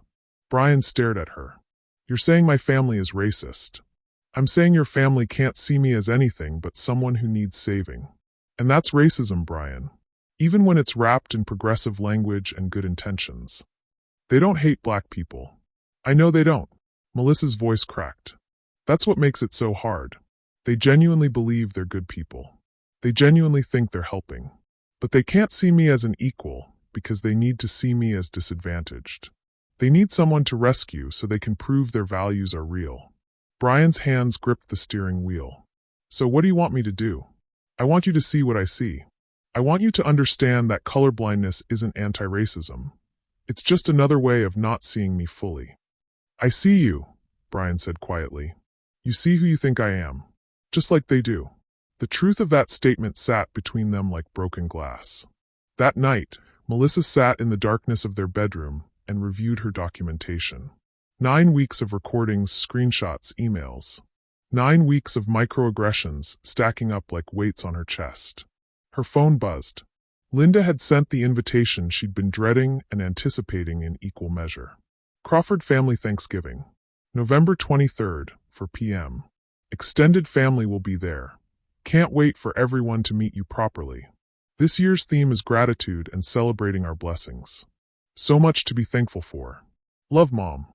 Speaker 1: Brian stared at her. "You're saying my family is racist. I'm saying your family can't see me as anything but someone who needs saving. And that's racism, Brian. Even when it's wrapped in progressive language and good intentions. They don't hate black people. I know they don't." Melissa's voice cracked. "That's what makes it so hard. They genuinely believe they're good people. They genuinely think they're helping. But they can't see me as an equal because they need to see me as disadvantaged. They need someone to rescue so they can prove their values are real." Brian's hands gripped the steering wheel. "So what do you want me to do?" "I want you to see what I see. I want you to understand that colorblindness isn't anti-racism. It's just another way of not seeing me fully. I see you, Brian said quietly. You see who you think I am. Just like they do. The truth of that statement sat between them like broken glass. That night, Melissa sat in the darkness of their bedroom and reviewed her documentation. 9 weeks of recordings, screenshots, emails. 9 weeks of microaggressions stacking up like weights on her chest. Her phone buzzed. Linda had sent the invitation she'd been dreading and anticipating in equal measure. Crawford Family Thanksgiving. November 23rd, 4 p.m. Extended family will be there. Can't wait for everyone to meet you properly. This year's theme is gratitude and celebrating our blessings. So much to be thankful for. Love, Mom.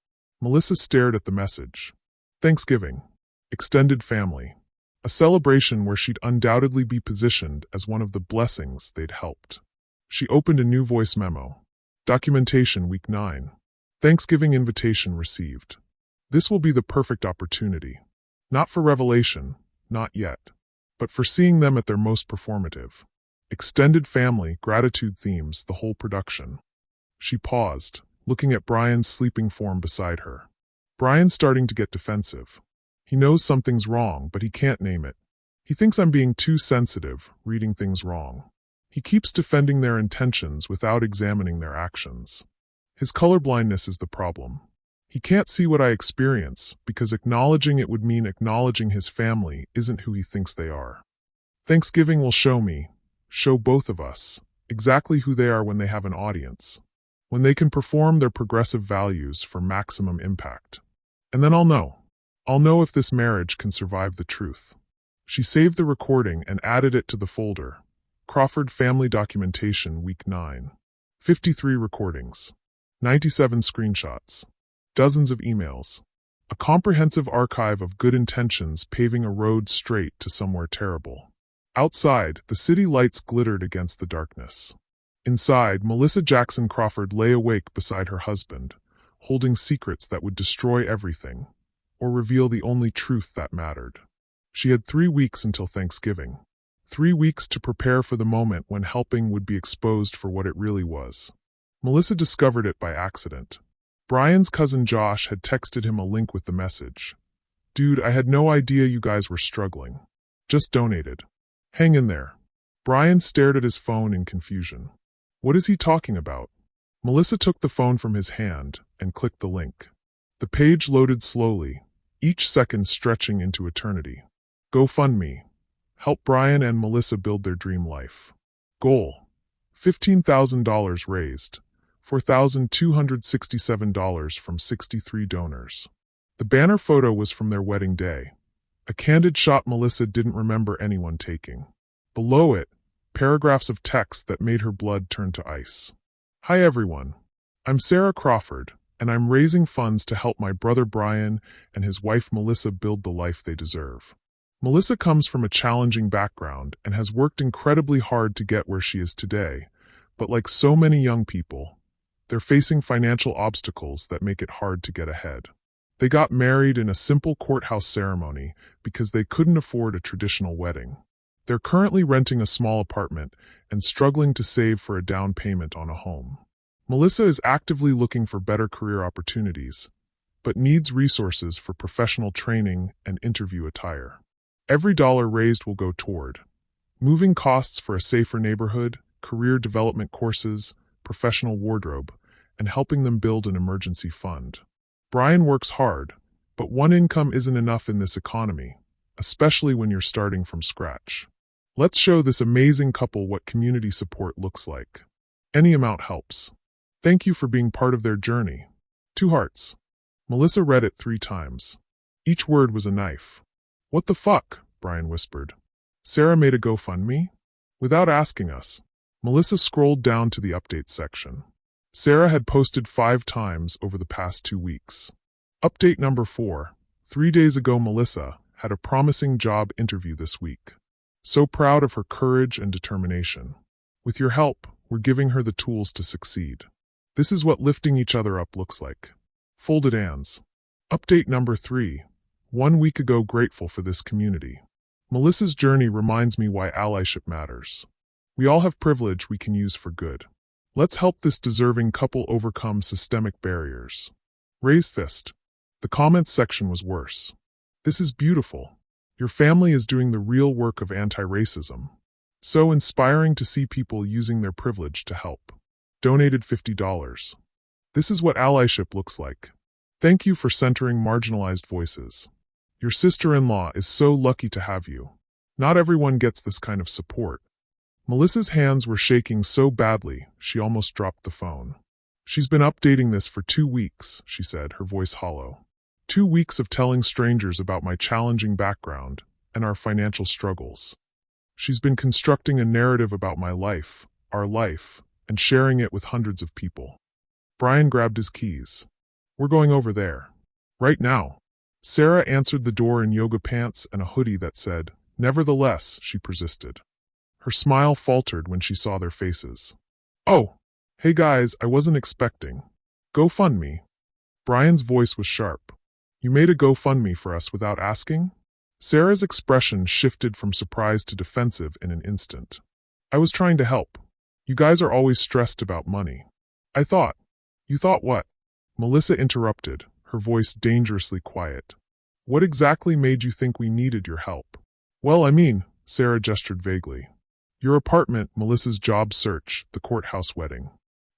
Speaker 1: Melissa stared at the message. Thanksgiving. Extended family. A celebration where she'd undoubtedly be positioned as one of the blessings they'd helped. She opened a new voice memo. Documentation Week 9. Thanksgiving invitation received. This will be the perfect opportunity. Not for revelation, not yet, but for seeing them at their most performative. Extended family, gratitude themes, the whole production. She paused, looking at Brian's sleeping form beside her. Brian's starting to get defensive. He knows something's wrong, but he can't name it. He thinks I'm being too sensitive, reading things wrong. He keeps defending their intentions without examining their actions. His colorblindness is the problem. He can't see what I experience, because acknowledging it would mean acknowledging his family isn't who he thinks they are. Thanksgiving will show me, show both of us, exactly who they are when they have an audience. When they can perform their progressive values for maximum impact. And then I'll know. I'll know if this marriage can survive the truth. She saved the recording and added it to the folder. Crawford Family Documentation Week 9. 53 recordings. 97 screenshots. Dozens of emails. A comprehensive archive of good intentions paving a road straight to somewhere terrible. Outside, the city lights glittered against the darkness. Inside, Melissa Jackson Crawford lay awake beside her husband, holding secrets that would destroy everything, or reveal the only truth that mattered. She had 3 weeks until Thanksgiving. 3 weeks to prepare for the moment when helping would be exposed for what it really was. Melissa discovered it by accident. Brian's cousin Josh had texted him a link with the message. Dude, I had no idea you guys were struggling. Just donated. Hang in there. Brian stared at his phone in confusion. What is he talking about? Melissa took the phone from his hand and clicked the link. The page loaded slowly, each second stretching into eternity. GoFundMe. Help Brian and Melissa build their dream life. Goal. $15,000 raised. $4,267 from 63 donors. The banner photo was from their wedding day. A candid shot Melissa didn't remember anyone taking. Below it, paragraphs of text that made her blood turn to ice. Hi everyone. I'm Sarah Crawford, and I'm raising funds to help my brother Brian and his wife Melissa build the life they deserve. Melissa comes from a challenging background and has worked incredibly hard to get where she is today, but like so many young people, they're facing financial obstacles that make it hard to get ahead. They got married in a simple courthouse ceremony because they couldn't afford a traditional wedding. They're currently renting a small apartment and struggling to save for a down payment on a home. Melissa is actively looking for better career opportunities, but needs resources for professional training and interview attire. Every dollar raised will go toward moving costs for a safer neighborhood, career development courses, professional wardrobe, and helping them build an emergency fund. Brian works hard, but one income isn't enough in this economy, especially when you're starting from scratch. Let's show this amazing couple what community support looks like. Any amount helps. Thank you for being part of their journey. 2 hearts. Melissa read it 3 times. Each word was a knife. What the fuck? Brian whispered. Sarah made a GoFundMe? Without asking us. Melissa scrolled down to the updates section. Sarah had posted 5 times over the past 2 weeks. Update number 4. 3 days ago Melissa had a promising job interview this week. So proud of her courage and determination. With your help, we're giving her the tools to succeed. This is what lifting each other up looks like. Folded hands. Update number 3. 1 week ago grateful for this community. Melissa's journey reminds me why allyship matters. We all have privilege we can use for good. Let's help this deserving couple overcome systemic barriers. Raise fist. The comments section was worse. This is beautiful. Your family is doing the real work of anti-racism. So inspiring to see people using their privilege to help. Donated $50. This is what allyship looks like. Thank you for centering marginalized voices. Your sister-in-law is so lucky to have you. Not everyone gets this kind of support. Melissa's hands were shaking so badly, she almost dropped the phone. She's been updating this for 2 weeks, she said, her voice hollow. 2 weeks of telling strangers about my challenging background and our financial struggles. She's been constructing a narrative about my life, our life, and sharing it with hundreds of people. Brian grabbed his keys. We're going over there. Right now. Sarah answered the door in yoga pants and a hoodie that said, "Nevertheless," she persisted. Her smile faltered when she saw their faces. Oh, hey guys, I wasn't expecting. GoFundMe. Brian's voice was sharp. You made a GoFundMe for us without asking? Sarah's expression shifted from surprise to defensive in an instant. I was trying to help. You guys are always stressed about money. I thought. You thought what? Melissa interrupted, her voice dangerously quiet. What exactly made you think we needed your help? Well, I mean, Sarah gestured vaguely. Your apartment, Melissa's job search, the courthouse wedding.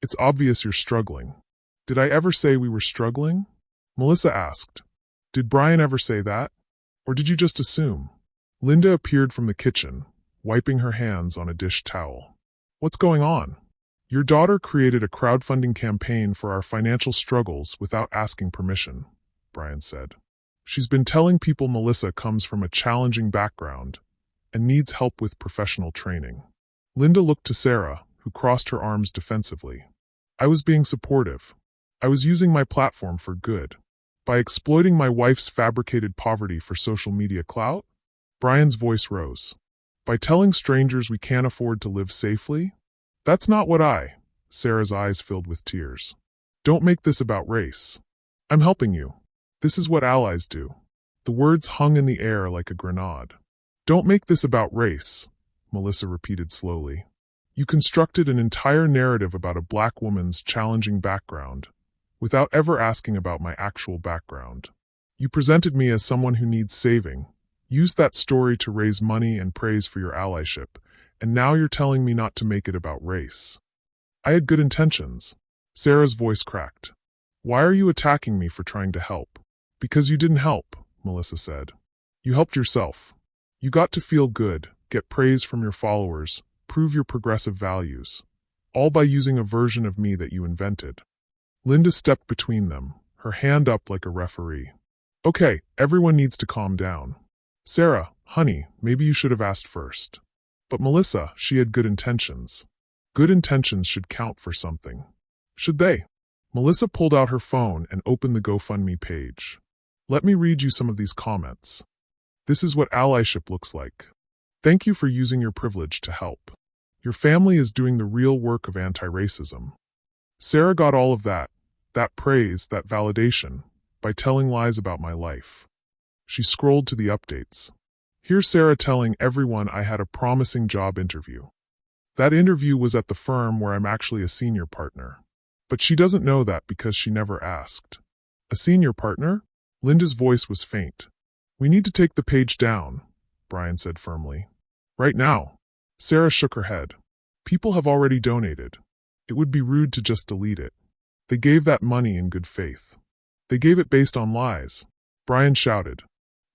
Speaker 1: It's obvious you're struggling. Did I ever say we were struggling? Melissa asked. Did Brian ever say that? Or did you just assume? Linda appeared from the kitchen, wiping her hands on a dish towel. What's going on? Your daughter created a crowdfunding campaign for our financial struggles without asking permission, Brian said. She's been telling people Melissa comes from a challenging background and needs help with professional training. Linda looked to Sarah, who crossed her arms defensively. I was being supportive. I was using my platform for good. By exploiting my wife's fabricated poverty for social media clout? Brian's voice rose. By telling strangers we can't afford to live safely? That's not what Sarah's eyes filled with tears. Don't make this about race. I'm helping you. This is what allies do. The words hung in the air like a grenade. Don't make this about race, Melissa repeated slowly. You constructed an entire narrative about a black woman's challenging background, without ever asking about my actual background. You presented me as someone who needs saving, used that story to raise money and praise for your allyship, and now you're telling me not to make it about race. I had good intentions. Sarah's voice cracked. Why are you attacking me for trying to help? Because you didn't help, Melissa said. You helped yourself. You got to feel good, get praise from your followers, prove your progressive values, all by using a version of me that you invented. Linda stepped between them, her hand up like a referee. Okay, everyone needs to calm down. Sarah, honey, maybe you should have asked first. But Melissa, she had good intentions. Good intentions should count for something. Should they? Melissa pulled out her phone and opened the GoFundMe page. Let me read you some of these comments. This is what allyship looks like. Thank you for using your privilege to help. Your family is doing the real work of anti-racism. Sarah got all of that praise, that validation, by telling lies about my life. She scrolled to the updates. Here's Sarah telling everyone I had a promising job interview. That interview was at the firm where I'm actually a senior partner. But she doesn't know that because she never asked. A senior partner? Linda's voice was faint. We need to take the page down, Brian said firmly. Right now. Sarah shook her head. People have already donated. It would be rude to just delete it. They gave that money in good faith. They gave it based on lies. Brian shouted.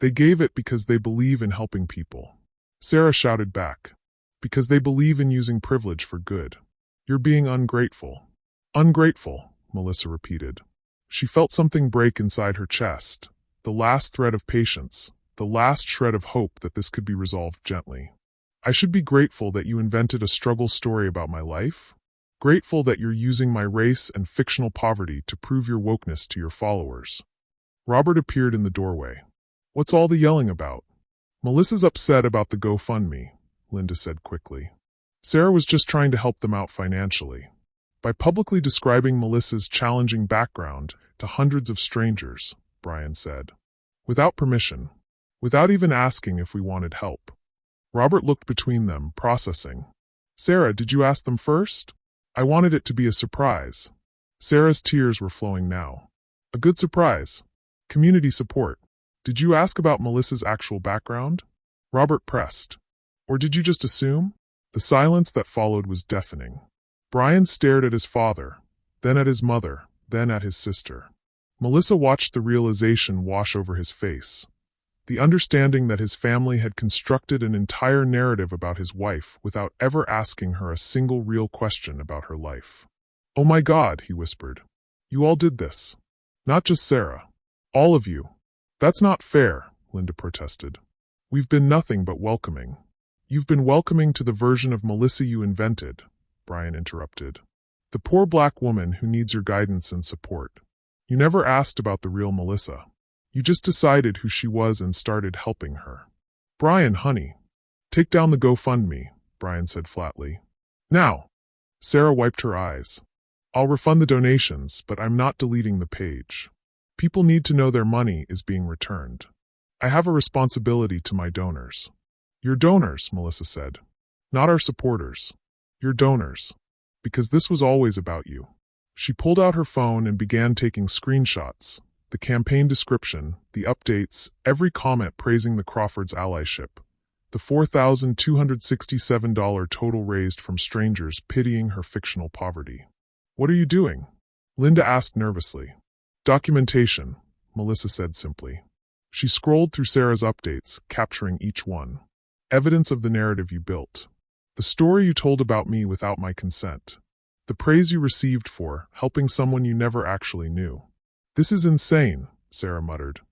Speaker 1: They gave it because they believe in helping people. Sarah shouted back. Because they believe in using privilege for good. You're being ungrateful. Ungrateful, Melissa repeated. She felt something break inside her chest, the last thread of patience, the last shred of hope that this could be resolved gently. I should be grateful that you invented a struggle story about my life? Grateful that you're using my race and fictional poverty to prove your wokeness to your followers. Robert appeared in the doorway. What's all the yelling about? Melissa's upset about the GoFundMe, Linda said quickly. Sarah was just trying to help them out financially. By publicly describing Melissa's challenging background to hundreds of strangers, Brian said. Without permission. Without even asking if we wanted help. Robert looked between them, processing. Sarah, did you ask them first? I wanted it to be a surprise. Sarah's tears were flowing now. A good surprise. Community support. Did you ask about Melissa's actual background? Robert pressed. Or did you just assume? The silence that followed was deafening. Brian stared at his father, then at his mother, then at his sister. Melissa watched the realization wash over his face. The understanding that his family had constructed an entire narrative about his wife without ever asking her a single real question about her life. "Oh my God," he whispered. "You all did this. Not just Sarah. All of you." "That's not fair," Linda protested. "We've been nothing but welcoming." "You've been welcoming to the version of Melissa you invented," Brian interrupted. "The poor black woman who needs your guidance and support. You never asked about the real Melissa. You just decided who she was and started helping her." "Brian, honey. Take down the GoFundMe," Brian said flatly. "Now." Sarah wiped her eyes. "I'll refund the donations, but I'm not deleting the page. People need to know their money is being returned. I have a responsibility to my donors." "Your donors," Melissa said. "Not our supporters. Your donors. Because this was always about you." She pulled out her phone and began taking screenshots. The campaign description, the updates, every comment praising the Crawfords' allyship, the $4,267 total raised from strangers pitying her fictional poverty. "What are you doing?" Linda asked nervously. "Documentation," Melissa said simply. She scrolled through Sarah's updates, capturing each one. "Evidence of the narrative you built. The story you told about me without my consent. The praise you received for helping someone you never actually knew." "This is insane," Sarah muttered.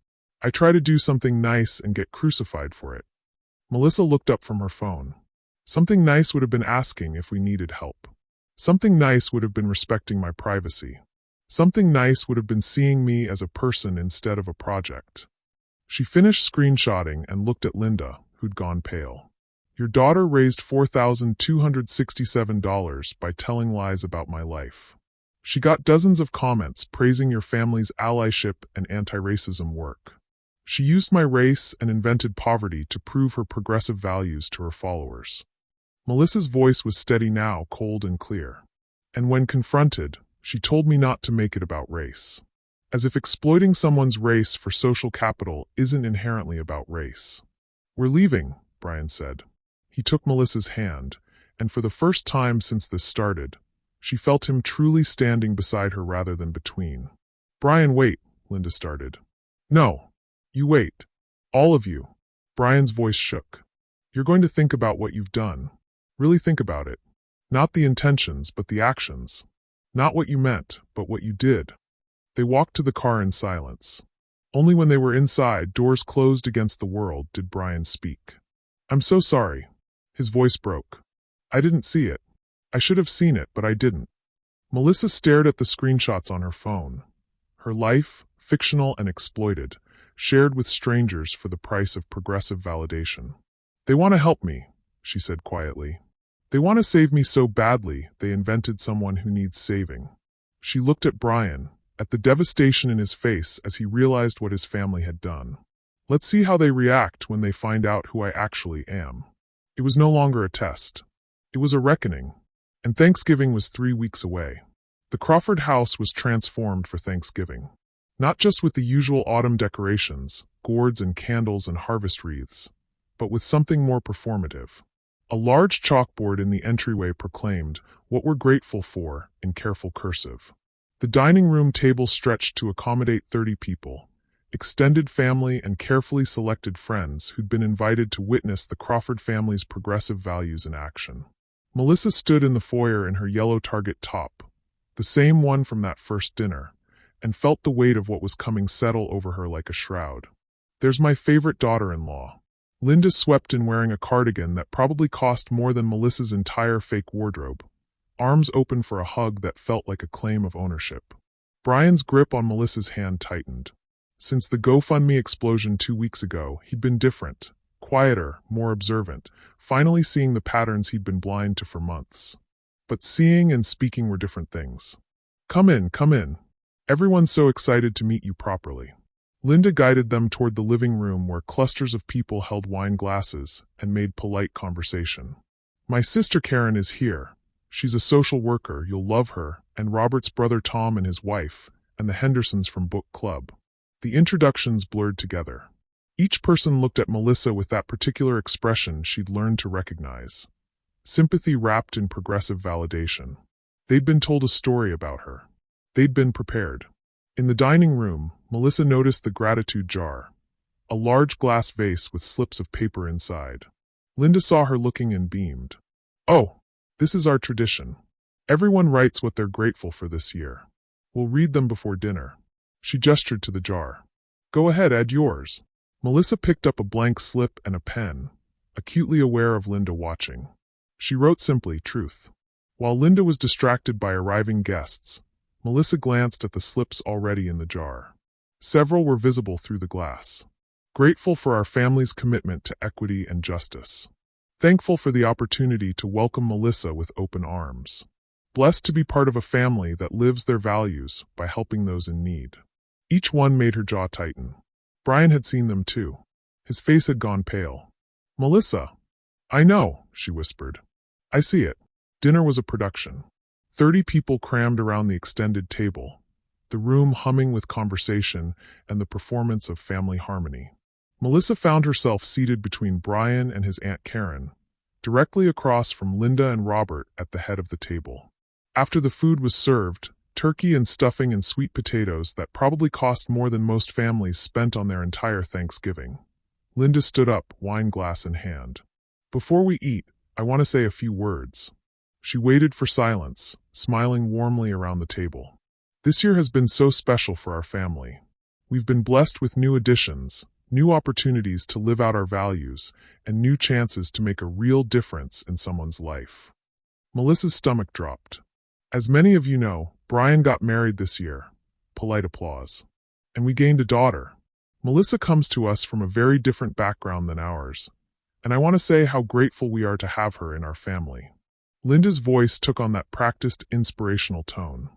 Speaker 1: "I try to do something nice and get crucified for it." Melissa looked up from her phone. "Something nice would have been asking if we needed help. Something nice would have been respecting my privacy. Something nice would have been seeing me as a person instead of a project." She finished screenshotting and looked at Linda, who'd gone pale. "Your daughter raised $4,267 by telling lies about my life. She got dozens of comments praising your family's allyship and anti-racism work. She used my race and invented poverty to prove her progressive values to her followers." Melissa's voice was steady now, cold and clear. "And when confronted, she told me not to make it about race. As if exploiting someone's race for social capital isn't inherently about race." "We're leaving," Brian said. He took Melissa's hand, and for the first time since this started, she felt him truly standing beside her rather than between. "Brian, wait," Linda started. "No. You wait. All of you." Brian's voice shook. "You're going to think about what you've done. Really think about it. Not the intentions, but the actions. Not what you meant, but what you did." They walked to the car in silence. Only when they were inside, doors closed against the world, did Brian speak. "I'm so sorry." His voice broke. "I didn't see it. I should have seen it, but I didn't." Melissa stared at the screenshots on her phone. Her life, fictional and exploited, shared with strangers for the price of progressive validation. "They want to help me," she said quietly. "They want to save me so badly they invented someone who needs saving." She looked at Brian, at the devastation in his face as he realized what his family had done. "Let's see how they react when they find out who I actually am." It was no longer a test. It was a reckoning. And Thanksgiving was 3 weeks away. The Crawford house was transformed for Thanksgiving. Not just with the usual autumn decorations, gourds and candles and harvest wreaths, but with something more performative. A large chalkboard in the entryway proclaimed, "What we're grateful for," in careful cursive. The dining room table stretched to accommodate 30 people, extended family and carefully selected friends who'd been invited to witness the Crawford family's progressive values in action. Melissa stood in the foyer in her yellow Target top, the same one from that first dinner, and felt the weight of what was coming settle over her like a shroud. "There's my favorite daughter-in-law." Linda swept in wearing a cardigan that probably cost more than Melissa's entire fake wardrobe, arms open for a hug that felt like a claim of ownership. Brian's grip on Melissa's hand tightened. Since the GoFundMe explosion 2 weeks ago, he'd been different, quieter, more observant, finally seeing the patterns he'd been blind to for months. But seeing and speaking were different things. Come in. Everyone's so excited to meet you properly." Linda guided them toward the living room where clusters of people held wine glasses and made polite conversation. My sister Karen is here. She's a social worker, you'll love her, and Robert's brother Tom and his wife, and the Hendersons from book club. The introductions blurred together. Each person looked at Melissa with that particular expression she'd learned to recognize. Sympathy wrapped in progressive validation. They'd been told a story about her. They'd been prepared. In the dining room, Melissa noticed the gratitude jar, a large glass vase with slips of paper inside. Linda saw her looking and beamed. Oh, this is our tradition. Everyone writes what they're grateful for this year. We'll read them before dinner. She gestured to the jar. Go ahead, add yours. Melissa picked up a blank slip and a pen, acutely aware of Linda watching. She wrote simply, truth. While Linda was distracted by arriving guests, Melissa glanced at the slips already in the jar. Several were visible through the glass. Grateful for our family's commitment to equity and justice. Thankful for the opportunity to welcome Melissa with open arms. Blessed to be part of a family that lives their values by helping those in need. Each one made her jaw tighten. Brian had seen them too. His face had gone pale. Melissa. I know, she whispered. I see it. Dinner was a production. 30 people crammed around the extended table, the room humming with conversation and the performance of family harmony. Melissa found herself seated between Brian and his Aunt Karen, directly across from Linda and Robert at the head of the table. After the food was served, turkey and stuffing and sweet potatoes that probably cost more than most families spent on their entire Thanksgiving. Linda stood up, wine glass in hand. Before we eat, I want to say a few words. She waited for silence, smiling warmly around the table. This year has been so special for our family. We've been blessed with new additions, new opportunities to live out our values, and new chances to make a real difference in someone's life. Melissa's stomach dropped. As many of you know, Brian got married this year. Polite applause. And we gained a daughter. Melissa comes to us from a very different background than ours, and I want to say how grateful we are to have her in our family. Linda's voice took on that practiced, inspirational tone.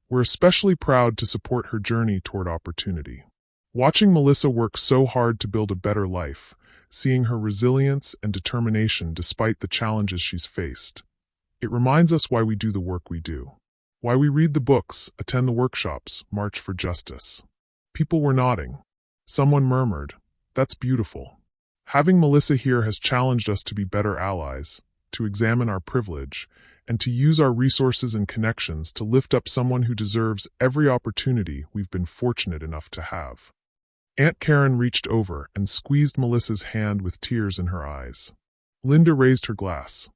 Speaker 1: We're especially proud to support her journey toward opportunity. Watching Melissa work so hard to build a better life, seeing her resilience and determination despite the challenges she's faced, it reminds us why we do the work we do. Why we read the books, attend the workshops, march for justice. People were nodding. Someone murmured, "That's beautiful." Having Melissa here has challenged us to be better allies, to examine our privilege, and to use our resources and connections to lift up someone who deserves every opportunity we've been fortunate enough to have. Aunt Karen reached over and squeezed Melissa's hand with tears in her eyes. Linda raised her glass.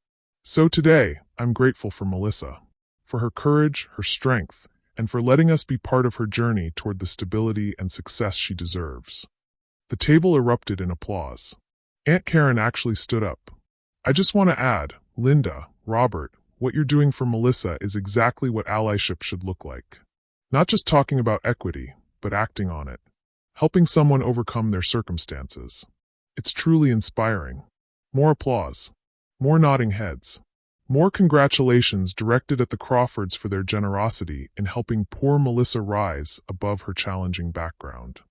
Speaker 1: So today, I'm grateful for Melissa, for her courage, her strength, and for letting us be part of her journey toward the stability and success she deserves. The table erupted in applause. Aunt Karen actually stood up. I just want to add, Linda, Robert, what you're doing for Melissa is exactly what allyship should look like. Not just talking about equity, but acting on it. Helping someone overcome their circumstances. It's truly inspiring. More applause. More nodding heads. More congratulations directed at the Crawfords for their generosity in helping poor Melissa rise above her challenging background.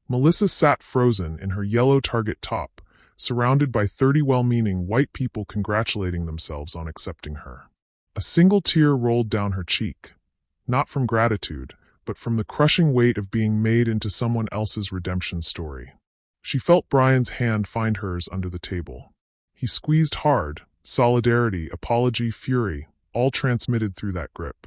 Speaker 1: Melissa sat frozen in her yellow Target top, surrounded by 30 well-meaning white people congratulating themselves on accepting her. A single tear rolled down her cheek, not from gratitude, but from the crushing weight of being made into someone else's redemption story. She felt Brian's hand find hers under the table. He squeezed hard, solidarity, apology, fury, all transmitted through that grip.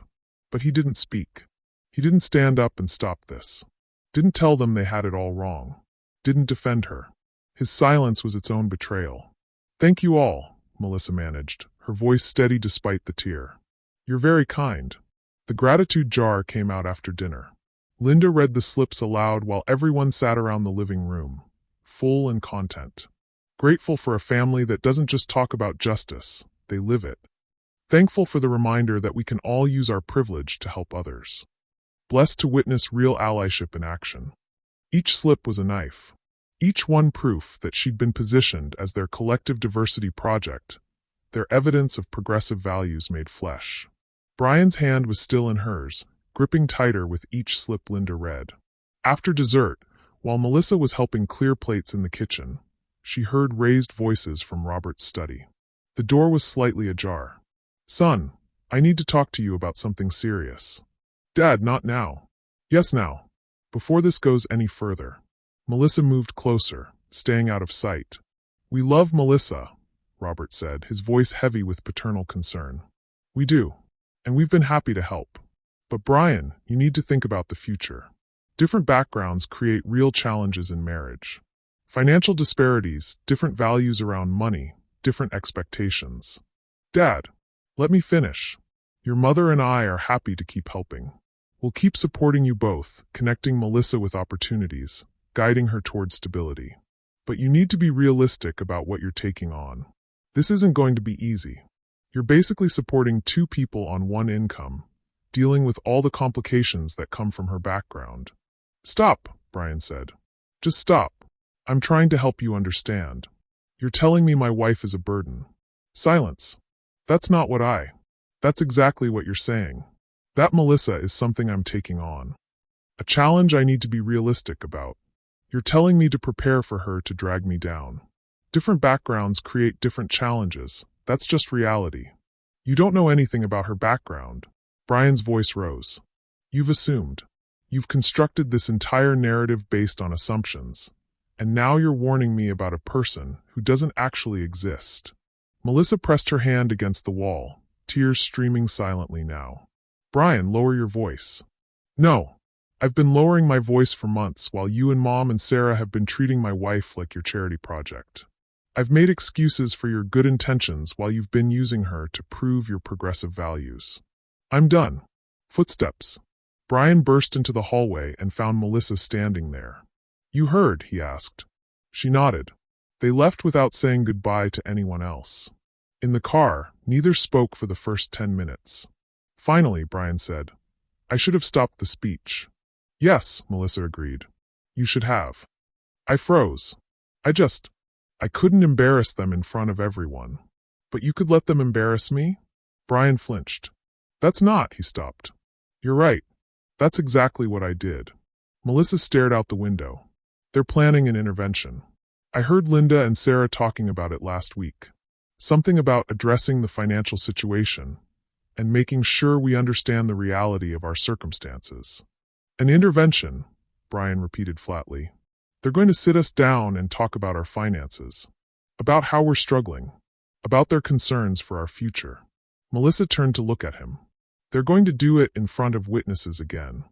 Speaker 1: But he didn't speak. He didn't stand up and stop this. Didn't tell them they had it all wrong. Didn't defend her. His silence was its own betrayal. Thank you all, Melissa managed, her voice steady despite the tear. You're very kind. The gratitude jar came out after dinner. Linda read the slips aloud while everyone sat around the living room, full and content. Grateful for a family that doesn't just talk about justice, they live it. Thankful for the reminder that we can all use our privilege to help others. Blessed to witness real allyship in action. Each slip was a knife. Each one proof that she'd been positioned as their collective diversity project, their evidence of progressive values made flesh. Brian's hand was still in hers, gripping tighter with each slip Linda read. After dessert, while Melissa was helping clear plates in the kitchen, she heard raised voices from Robert's study. The door was slightly ajar. "Son, I need to talk to you about something serious." "Dad, not now." "Yes, now. Before this goes any further." Melissa moved closer, staying out of sight. "We love Melissa," Robert said, his voice heavy with paternal concern. "We do. And we've been happy to help. But Brian, you need to think about the future. Different backgrounds create real challenges in marriage. Financial disparities, different values around money, different expectations." "Dad, let me finish. Your mother and I are happy to keep helping. We'll keep supporting you both, connecting Melissa with opportunities, guiding her toward stability. But you need to be realistic about what you're taking on. This isn't going to be easy. You're basically supporting two people on one income, dealing with all the complications that come from her background." "Stop," Brian said. "Just stop. I'm trying to help you understand. You're telling me my wife is a burden." "Silence. That's not what That's exactly what you're saying. That Melissa is something I'm taking on. A challenge I need to be realistic about. You're telling me to prepare for her to drag me down. Different backgrounds create different challenges. That's just reality. You don't know anything about her background." Brian's voice rose. "You've assumed. You've constructed this entire narrative based on assumptions. And now you're warning me about a person who doesn't actually exist." Melissa pressed her hand against the wall, tears streaming silently now. "Brian, lower your voice." "No. I've been lowering my voice for months while you and Mom and Sarah have been treating my wife like your charity project. I've made excuses for your good intentions while you've been using her to prove your progressive values. I'm done." Footsteps. Brian burst into the hallway and found Melissa standing there. "You heard?" he asked. She nodded. They left without saying goodbye to anyone else. In the car, neither spoke for the first 10 minutes. Finally, Brian said, "I should have stopped the speech." "Yes," Melissa agreed. "You should have." I froze. I couldn't embarrass them in front of everyone. "But you could let them embarrass me?" Brian flinched. "That's not," he stopped. "You're right. That's exactly what I did." Melissa stared out the window. "They're planning an intervention. I heard Linda and Sarah talking about it last week. Something about addressing the financial situation and making sure we understand the reality of our circumstances." "An intervention," Brian repeated flatly. "They're going to sit us down and talk about our finances, about how we're struggling, about their concerns for our future." Melissa turned to look at him. "They're going to do it in front of witnesses again.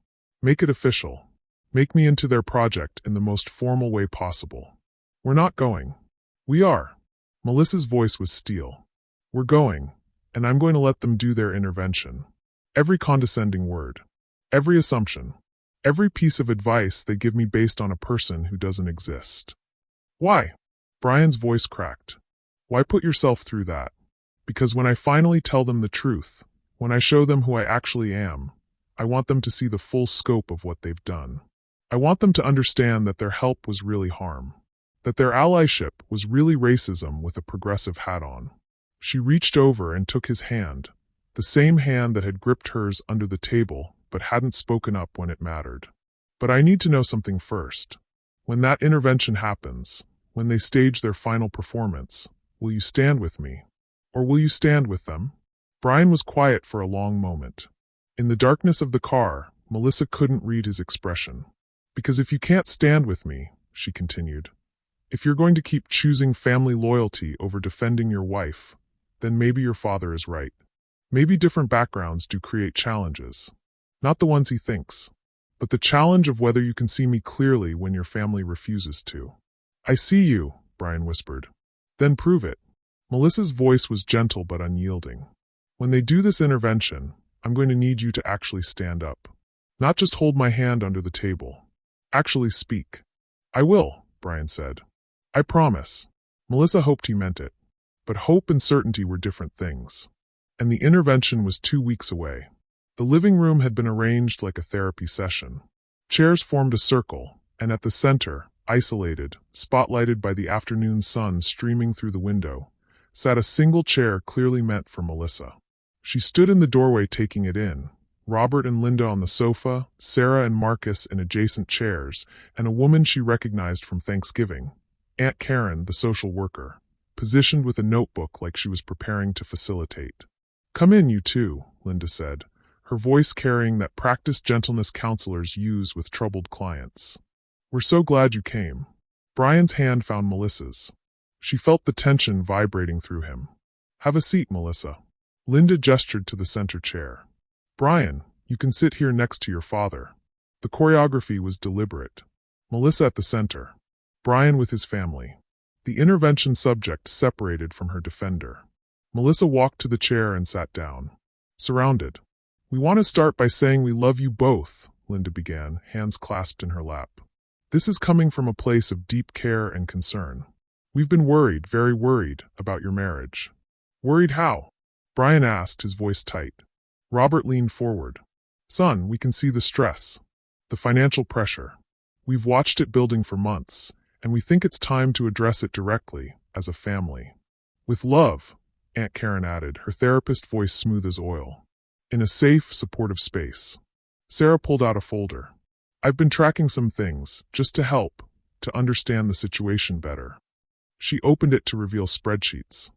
Speaker 1: Make it official. Make me into their project in the most formal way possible." "We're not going." "We are." Melissa's voice was steel. "We're going, and I'm going to let them do their intervention. Every condescending word, every assumption, every piece of advice they give me based on a person who doesn't exist." "Why?" Brian's voice cracked. "Why put yourself through that? Because when I finally tell them the truth, when I show them who I actually am, I want them to see the full scope of what they've done. I want them to understand that their help was really harm, that their allyship was really racism with a progressive hat on." She reached over and took his hand, the same hand that had gripped hers under the table but hadn't spoken up when it mattered. "But I need to know something first. When that intervention happens, when they stage their final performance, will you stand with me? Or will you stand with them?" Brian was quiet for a long moment. In the darkness of the car, Melissa couldn't read his expression. "Because if you can't stand with me," she continued, "if you're going to keep choosing family loyalty over defending your wife, then maybe your father is right. Maybe different backgrounds do create challenges. Not the ones he thinks, but the challenge of whether you can see me clearly when your family refuses to." "I see you," Brian whispered. "Then prove it." Melissa's voice was gentle but unyielding. "When they do this intervention, I'm going to need you to actually stand up. Not just hold my hand under the table. Actually speak." "I will," Brian said. "I promise." Melissa hoped he meant it. But hope and certainty were different things. And the intervention was 2 weeks away. The living room had been arranged like a therapy session. Chairs formed a circle, and at the center, isolated, spotlighted by the afternoon sun streaming through the window, sat a single chair clearly meant for Melissa. She stood in the doorway taking it in, Robert and Linda on the sofa, Sarah and Marcus in adjacent chairs, and a woman she recognized from Thanksgiving, Aunt Karen, the social worker, positioned with a notebook like she was preparing to facilitate. "Come in, you two," Linda said, her voice carrying that practiced gentleness counselors use with troubled clients. "We're so glad you came." Brian's hand found Melissa's. She felt the tension vibrating through him. "Have a seat, Melissa." Linda gestured to the center chair. "Brian, you can sit here next to your father." The choreography was deliberate. Melissa at the center. Brian with his family. The intervention subject separated from her defender. Melissa walked to the chair and sat down. Surrounded. "We want to start by saying we love you both," Linda began, hands clasped in her lap. "This is coming from a place of deep care and concern. We've been worried, very worried, about your marriage." "Worried how?" Brian asked, his voice tight. Robert leaned forward. "Son, we can see the stress. The financial pressure. We've watched it building for months, and we think it's time to address it directly, as a family. With love," Aunt Karen added, her therapist voice smooth as oil. "In a safe, supportive space." Sarah pulled out a folder. "I've been tracking some things, just to help, to understand the situation better." She opened it to reveal spreadsheets.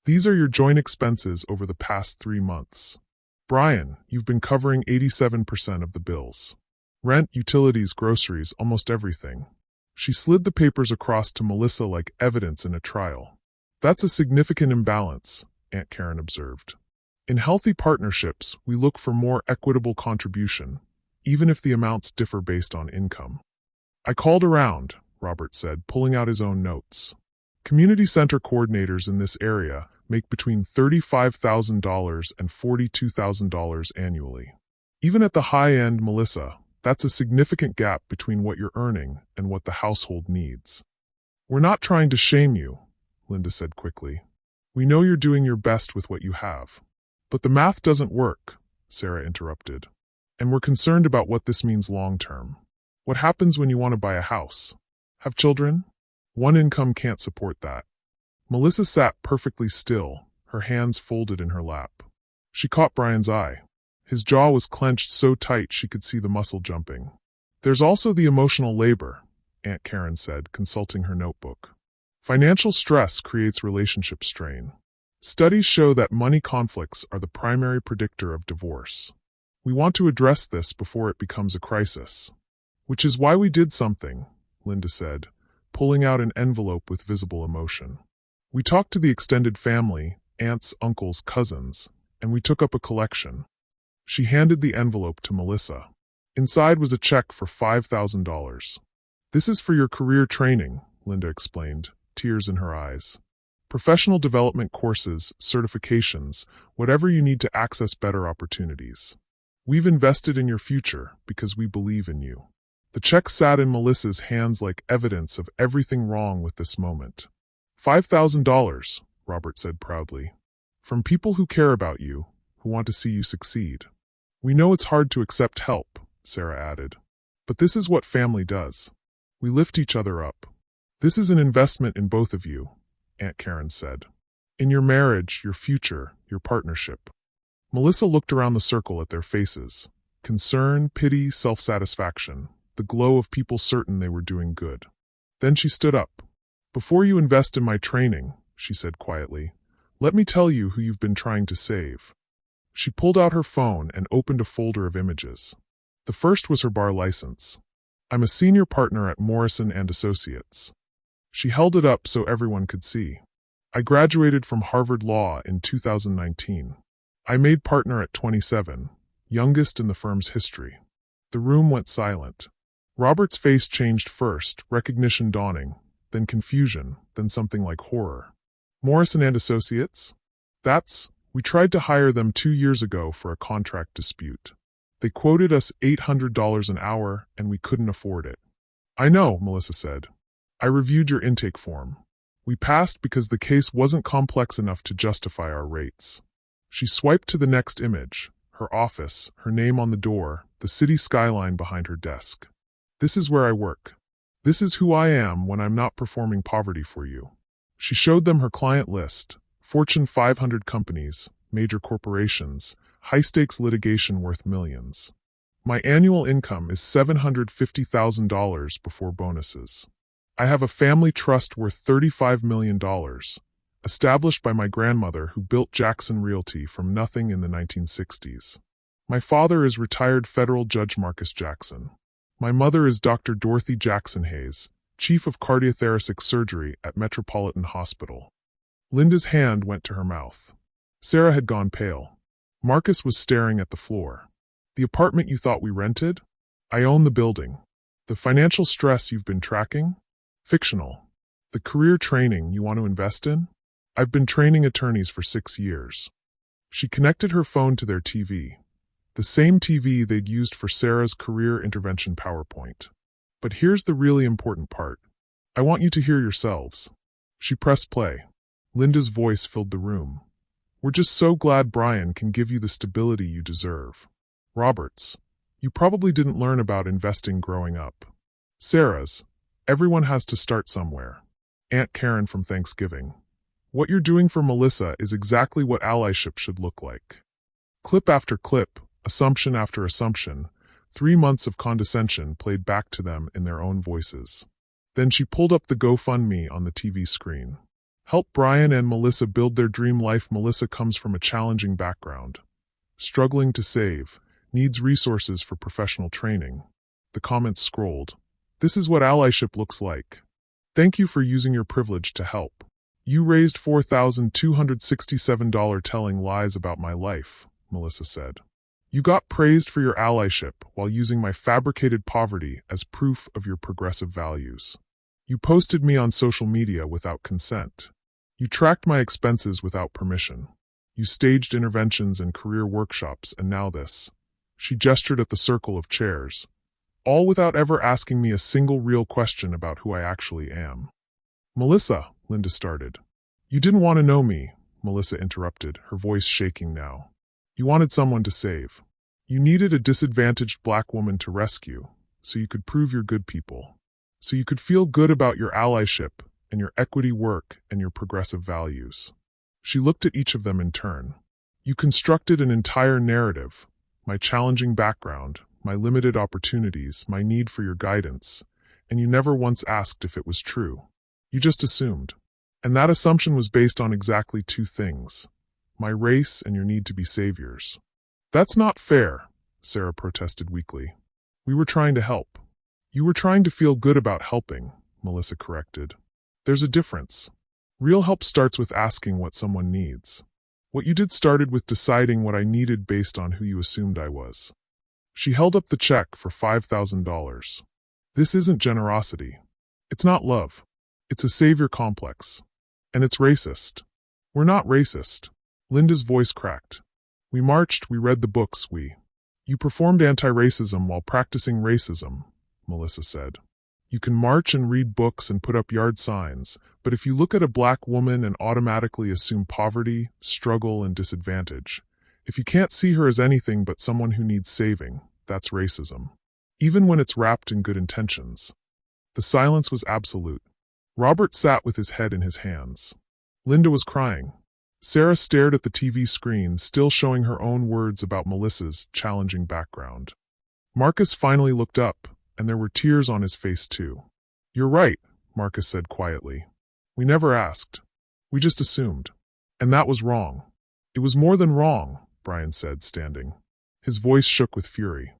Speaker 1: "These are your joint expenses over the past 3 months. Brian, you've been covering 87% of the bills. Rent, utilities, groceries, almost everything." She slid the papers across to Melissa like evidence in a trial. "That's a significant imbalance," Aunt Karen observed. "In healthy partnerships, we look for more equitable contribution, even if the amounts differ based on income." "I called around," Robert said, pulling out his own notes. "Community center coordinators in this area make between $35,000 and $42,000 annually. Even at the high end, Melissa, that's a significant gap between what you're earning and what the household needs." "We're not trying to shame you," Linda said quickly. "We know you're doing your best with what you have." "But the math doesn't work," Sarah interrupted. "And we're concerned about what this means long term. What happens when you want to buy a house? Have children? One income can't support that." Melissa sat perfectly still, her hands folded in her lap. She caught Brian's eye. His jaw was clenched so tight she could see the muscle jumping. "There's also the emotional labor," Aunt Karen said, consulting her notebook. "Financial stress creates relationship strain. Studies show that money conflicts are the primary predictor of divorce. We want to address this before it becomes a crisis." "Which is why we did something," Linda said, pulling out an envelope with visible emotion. "We talked to the extended family, aunts, uncles, cousins, and we took up a collection." She handed the envelope to Melissa. Inside was a check for $5,000. "This is for your career training," Linda explained, tears in her eyes. "Professional development courses, certifications, whatever you need to access better opportunities. We've invested in your future because we believe in you." The check sat in Melissa's hands like evidence of everything wrong with this moment. $5,000, Robert said proudly. "From people who care about you, who want to see you succeed." "We know it's hard to accept help," Sarah added. "But this is what family does. We lift each other up. This is an investment in both of you," Aunt Karen said. "In your marriage, your future, your partnership." Melissa looked around the circle at their faces. Concern, pity, self-satisfaction, the glow of people certain they were doing good. Then she stood up. "Before you invest in my training," she said quietly, "let me tell you who you've been trying to save." She pulled out her phone and opened a folder of images. The first was her bar license. "I'm a senior partner at Morrison & Associates." She held it up so everyone could see. "I graduated from Harvard Law in 2019. I made partner at 27, youngest in the firm's history." The room went silent. Robert's face changed first, recognition dawning, then confusion, then something like horror. "Morrison & Associates? We tried to hire them 2 years ago for a contract dispute. They quoted us $800 an hour, and we couldn't afford it." "I know," Melissa said. "I reviewed your intake form. We passed because the case wasn't complex enough to justify our rates." She swiped to the next image, her office, her name on the door, the city skyline behind her desk. "This is where I work. This is who I am when I'm not performing poverty for you." She showed them her client list: Fortune 500 companies, major corporations, high-stakes litigation worth millions. "My annual income is $750,000 before bonuses. I have a family trust worth $35 million, established by my grandmother who built Jackson Realty from nothing in the 1960s. My father is retired federal judge Marcus Jackson. My mother is Dr. Dorothy Jackson Hayes, chief of cardiothoracic surgery at Metropolitan Hospital. Linda's hand went to her mouth. Sarah had gone pale. Marcus was staring at the floor. The apartment you thought we rented? I own the building. The financial stress you've been tracking? Fictional. The career training you want to invest in? I've been training attorneys for 6 years. She connected her phone to their TV. The same TV they'd used for Sarah's career intervention PowerPoint. But here's the really important part. I want you to hear yourselves. She pressed play. Linda's voice filled the room. We're just so glad Brian can give you the stability you deserve. Roberts, you probably didn't learn about investing growing up. Sarah's, everyone has to start somewhere. Aunt Karen from Thanksgiving. What you're doing for Melissa is exactly what allyship should look like. Clip after clip, assumption after assumption, 3 months of condescension played back to them in their own voices. Then she pulled up the GoFundMe on the TV screen. Help Brian and Melissa build their dream life. Melissa comes from a challenging background. Struggling to save, needs resources for professional training. The comments scrolled. This is what allyship looks like. Thank you for using your privilege to help. You raised $4,267 telling lies about my life, Melissa said. You got praised for your allyship while using my fabricated poverty as proof of your progressive values. You posted me on social media without consent. You tracked my expenses without permission. You staged interventions and career workshops, and now this. She gestured at the circle of chairs. All without ever asking me a single real question about who I actually am. Melissa, Linda started. You didn't want to know me, Melissa interrupted, her voice shaking now. You wanted someone to save. You needed a disadvantaged black woman to rescue, so you could prove you're good people. So you could feel good about your allyship and your equity work and your progressive values. She looked at each of them in turn. You constructed an entire narrative, my challenging background, my limited opportunities, my need for your guidance, and you never once asked if it was true. You just assumed. And that assumption was based on exactly 2 things. My race and your need to be saviors. That's not fair, Sarah protested weakly. We were trying to help. You were trying to feel good about helping, Melissa corrected. There's a difference. Real help starts with asking what someone needs. What you did started with deciding what I needed based on who you assumed I was. She held up the check for $5,000. This isn't generosity. It's not love. It's a savior complex. And it's racist. We're not racist. Linda's voice cracked. We marched, we read the books, You performed anti-racism while practicing racism, Melissa said. You can march and read books and put up yard signs, but if you look at a black woman and automatically assume poverty, struggle, and disadvantage, if you can't see her as anything but someone who needs saving, that's racism. Even when it's wrapped in good intentions. The silence was absolute. Robert sat with his head in his hands. Linda was crying. Sarah stared at the TV screen, still showing her own words about Melissa's challenging background. Marcus finally looked up, and there were tears on his face too. You're right, Marcus said quietly. We never asked. We just assumed. And that was wrong. It was more than wrong, Brian said, standing. His voice shook with fury.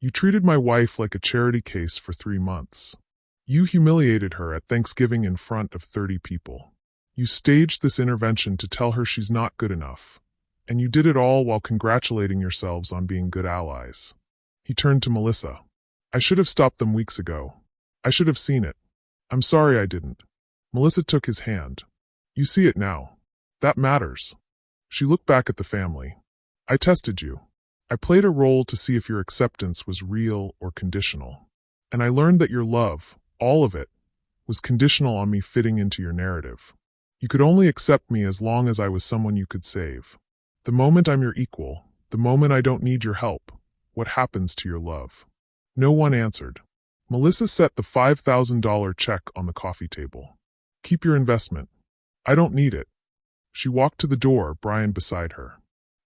Speaker 1: You treated my wife like a charity case for 3 months. You humiliated her at Thanksgiving in front of 30 people. You staged this intervention to tell her she's not good enough. And you did it all while congratulating yourselves on being good allies. He turned to Melissa. I should have stopped them weeks ago. I should have seen it. I'm sorry I didn't. Melissa took his hand. You see it now. That matters. She looked back at the family. I tested you. I played a role to see if your acceptance was real or conditional. And I learned that your love, all of it, was conditional on me fitting into your narrative. You could only accept me as long as I was someone you could save. The moment I'm your equal, the moment I don't need your help, what happens to your love? No one answered. Melissa set the $5,000 check on the coffee table. Keep your investment. I don't need it. She walked to the door, Brian beside her.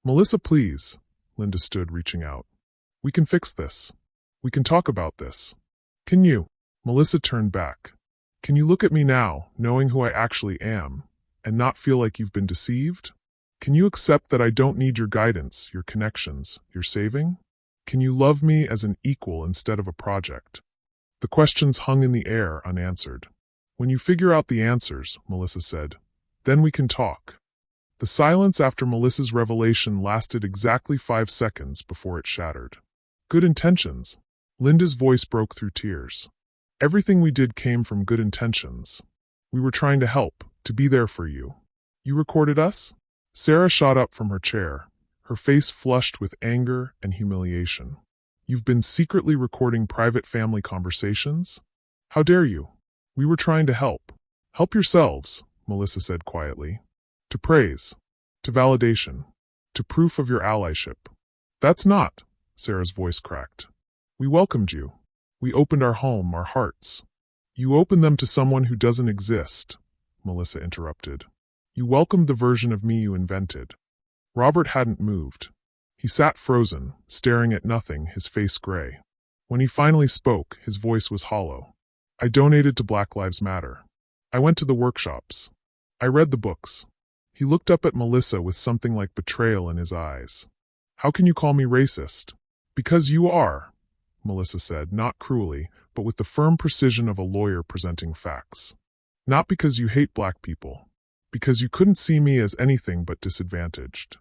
Speaker 1: Melissa, please. Linda stood, reaching out. We can fix this. We can talk about this. Can you? Melissa turned back. Can you look at me now, knowing who I actually am, and not feel like you've been deceived? Can you accept that I don't need your guidance, your connections, your saving? Can you love me as an equal instead of a project? The questions hung in the air unanswered. When you figure out the answers, Melissa said, then we can talk. The silence after Melissa's revelation lasted exactly 5 seconds before it shattered. Good intentions. Linda's voice broke through tears. Everything we did came from good intentions. We were trying to help, to be there for you. You recorded us? Sarah shot up from her chair, her face flushed with anger and humiliation. You've been secretly recording private family conversations? How dare you? We were trying to help. Help yourselves, Melissa said quietly. To praise, to validation, to proof of your allyship. That's not, Sarah's voice cracked. We welcomed you. We opened our home, our hearts. You opened them to someone who doesn't exist, Melissa interrupted. You welcomed the version of me you invented. Robert hadn't moved. He sat frozen, staring at nothing, his face gray. When he finally spoke, his voice was hollow. I donated to Black Lives Matter. I went to the workshops. I read the books. He looked up at Melissa with something like betrayal in his eyes. How can you call me racist? Because you are, Melissa said, not cruelly, but with the firm precision of a lawyer presenting facts. Not because you hate black people. Because you couldn't see me as anything but disadvantaged.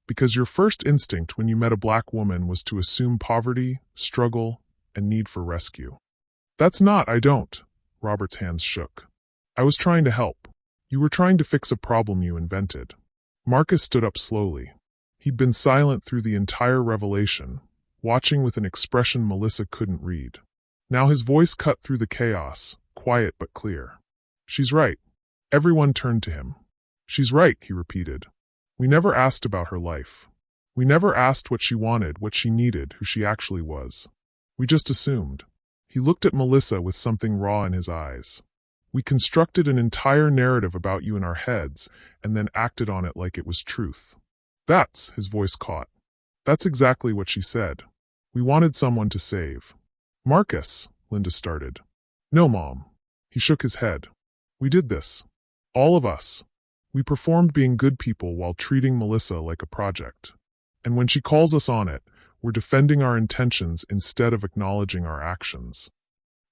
Speaker 1: Because your first instinct when you met a black woman was to assume poverty, struggle, and need for rescue. That's not, I don't. Robert's hands shook. I was trying to help. You were trying to fix a problem you invented. Marcus stood up slowly. He'd been silent through the entire revelation, watching with an expression Melissa couldn't read. Now his voice cut through the chaos, quiet but clear. She's right. Everyone turned to him. She's right, he repeated. We never asked about her life. We never asked what she wanted, what she needed, who she actually was. We just assumed. He looked at Melissa with something raw in his eyes. We constructed an entire narrative about you in our heads and then acted on it like it was truth. That's, his voice caught. That's exactly what she said. We wanted someone to save. Marcus, Linda started. No, Mom. He shook his head. We did this. All of us. We performed being good people while treating Melissa like a project. And when she calls us on it, we're defending our intentions instead of acknowledging our actions.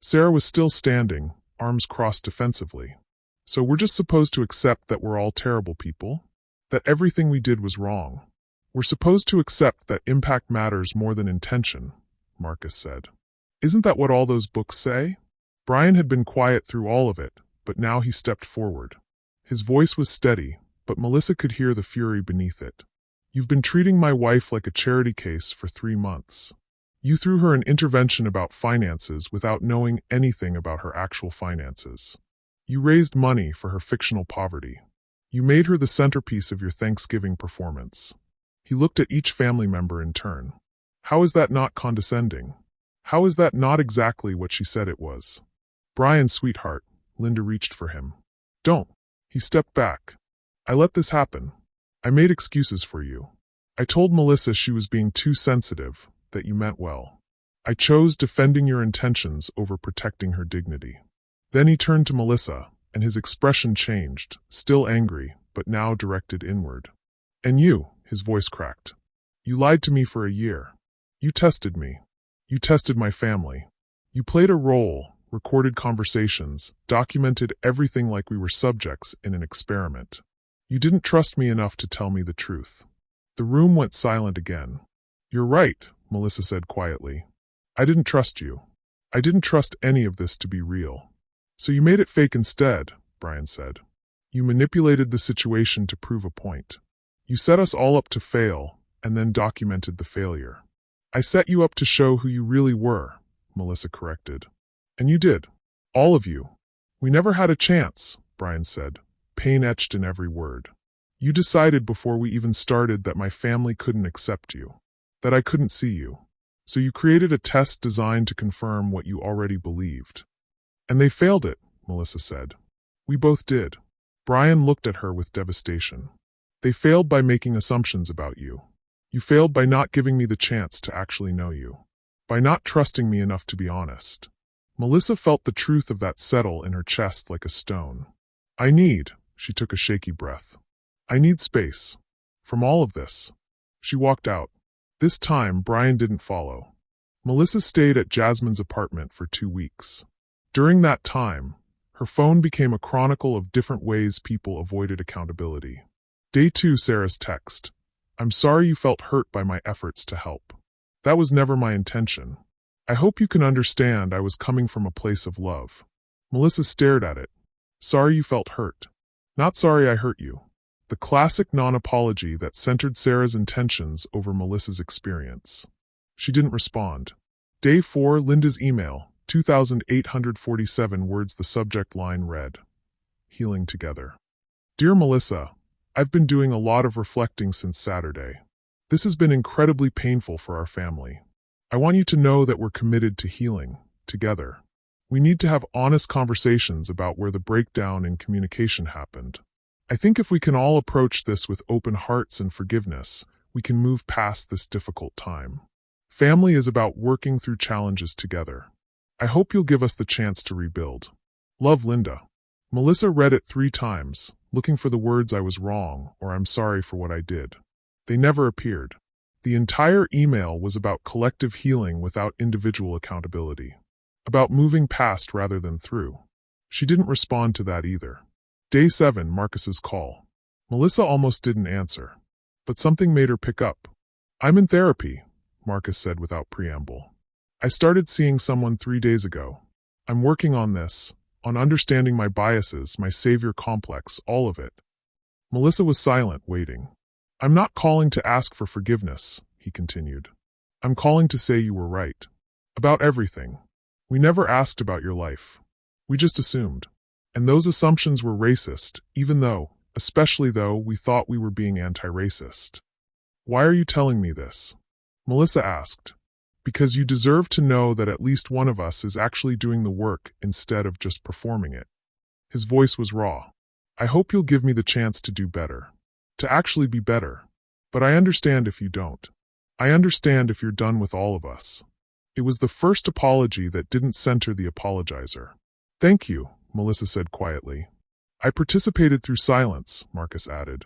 Speaker 1: Sarah was still standing, arms crossed defensively. So we're just supposed to accept that we're all terrible people? That everything we did was wrong? We're supposed to accept that impact matters more than intention, Marcus said. Isn't that what all those books say? Brian had been quiet through all of it, but now he stepped forward. His voice was steady, but Melissa could hear the fury beneath it. You've been treating my wife like a charity case for 3 months. You threw her an intervention about finances without knowing anything about her actual finances. You raised money for her fictional poverty. You made her the centerpiece of your Thanksgiving performance. He looked at each family member in turn. How is that not condescending? How is that not exactly what she said it was? Brian, sweetheart, Linda reached for him. Don't. He stepped back. I let this happen. I made excuses for you. I told Melissa she was being too sensitive, that you meant well. I chose defending your intentions over protecting her dignity. Then he turned to Melissa, and his expression changed, still angry, but now directed inward. And you, his voice cracked. You lied to me for a year. You tested me. You tested my family. You played a role, recorded conversations, documented everything like we were subjects in an experiment. You didn't trust me enough to tell me the truth. The room went silent again. You're right, Melissa said quietly. I didn't trust you. I didn't trust any of this to be real. So you made it fake instead, Brian said. You manipulated the situation to prove a point. You set us all up to fail, and then documented the failure. I set you up to show who you really were, Melissa corrected. And you did. All of you. We never had a chance, Brian said, pain etched in every word. You decided before we even started that my family couldn't accept you, that I couldn't see you. So you created a test designed to confirm what you already believed. And they failed it, Melissa said. We both did. Brian looked at her with devastation. They failed by making assumptions about you. You failed by not giving me the chance to actually know you. By not trusting me enough to be honest. Melissa felt the truth of that settle in her chest like a stone. I need, She took a shaky breath. I need space. From all of this. She walked out. This time, Brian didn't follow. Melissa stayed at Jasmine's apartment for 2 weeks. During that time, her phone became a chronicle of different ways people avoided accountability. Day 2, Sarah's text. I'm sorry you felt hurt by my efforts to help. That was never my intention. I hope you can understand I was coming from a place of love. Melissa stared at it. Sorry you felt hurt. Not sorry I hurt you. The classic non-apology that centered Sarah's intentions over Melissa's experience. She didn't respond. Day 4, Linda's email, 2,847 words. The subject line read, Healing Together. Dear Melissa, I've been doing a lot of reflecting since Saturday. This has been incredibly painful for our family. I want you to know that we're committed to healing, together. We need to have honest conversations about where the breakdown in communication happened. I think if we can all approach this with open hearts and forgiveness, we can move past this difficult time. Family is about working through challenges together. I hope you'll give us the chance to rebuild. Love, Linda. Melissa read it 3 times, looking for the words I was wrong or I'm sorry for what I did. They never appeared. The entire email was about collective healing without individual accountability. About moving past rather than through. She didn't respond to that either. Day 7, Marcus's call. Melissa almost didn't answer. But something made her pick up. I'm in therapy, Marcus said without preamble. I started seeing someone 3 days ago. I'm working on this, on understanding my biases, my savior complex, all of it. Melissa was silent, waiting. I'm not calling to ask for forgiveness, he continued. I'm calling to say you were right. About everything. We never asked about your life. We just assumed. And those assumptions were racist, even though, especially though, we thought we were being anti-racist. Why are you telling me this? Melissa asked. Because you deserve to know that at least one of us is actually doing the work instead of just performing it. His voice was raw. I hope you'll give me the chance to do better. To actually be better. But I understand if you don't. I understand if you're done with all of us. It was the first apology that didn't center the apologizer. Thank you, Melissa said quietly. I participated through silence, Marcus added.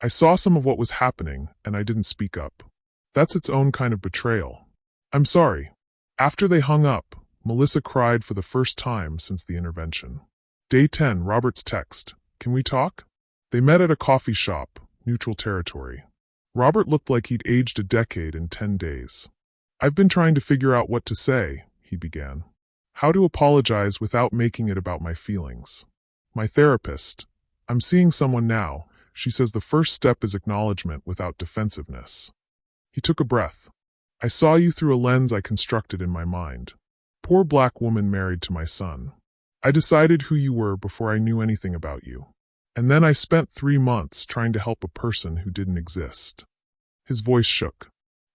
Speaker 1: I saw some of what was happening, and I didn't speak up. That's its own kind of betrayal. I'm sorry. After they hung up, Melissa cried for the first time since the intervention. Day 10, Robert's text. Can we talk? They met at a coffee shop, neutral territory. Robert looked like he'd aged a decade in 10 days. I've been trying to figure out what to say, he began. How to apologize without making it about my feelings. My therapist. I'm seeing someone now. She says the first step is acknowledgement without defensiveness. He took a breath. I saw you through a lens I constructed in my mind. Poor black woman married to my son. I decided who you were before I knew anything about you. And then I spent 3 months trying to help a person who didn't exist. His voice shook.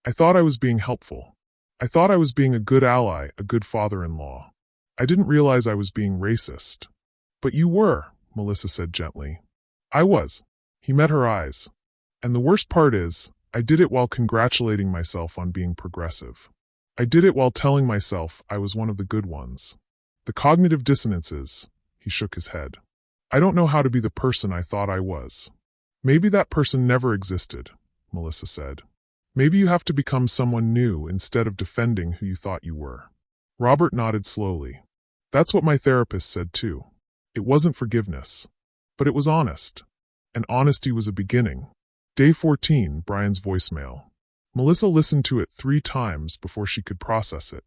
Speaker 1: I thought I was being helpful. I thought I was being a good ally, a good father-in-law. I didn't realize I was being racist. But you were, Melissa said gently. I was. He met her eyes. And the worst part is, I did it while congratulating myself on being progressive. I did it while telling myself I was one of the good ones. The cognitive dissonances, he shook his head. I don't know how to be the person I thought I was. Maybe that person never existed, Melissa said. Maybe you have to become someone new instead of defending who you thought you were. Robert nodded slowly. That's what my therapist said too. It wasn't forgiveness. But it was honest. And honesty was a beginning. Day 14, Brian's voicemail. Melissa listened to it 3 times before she could process it.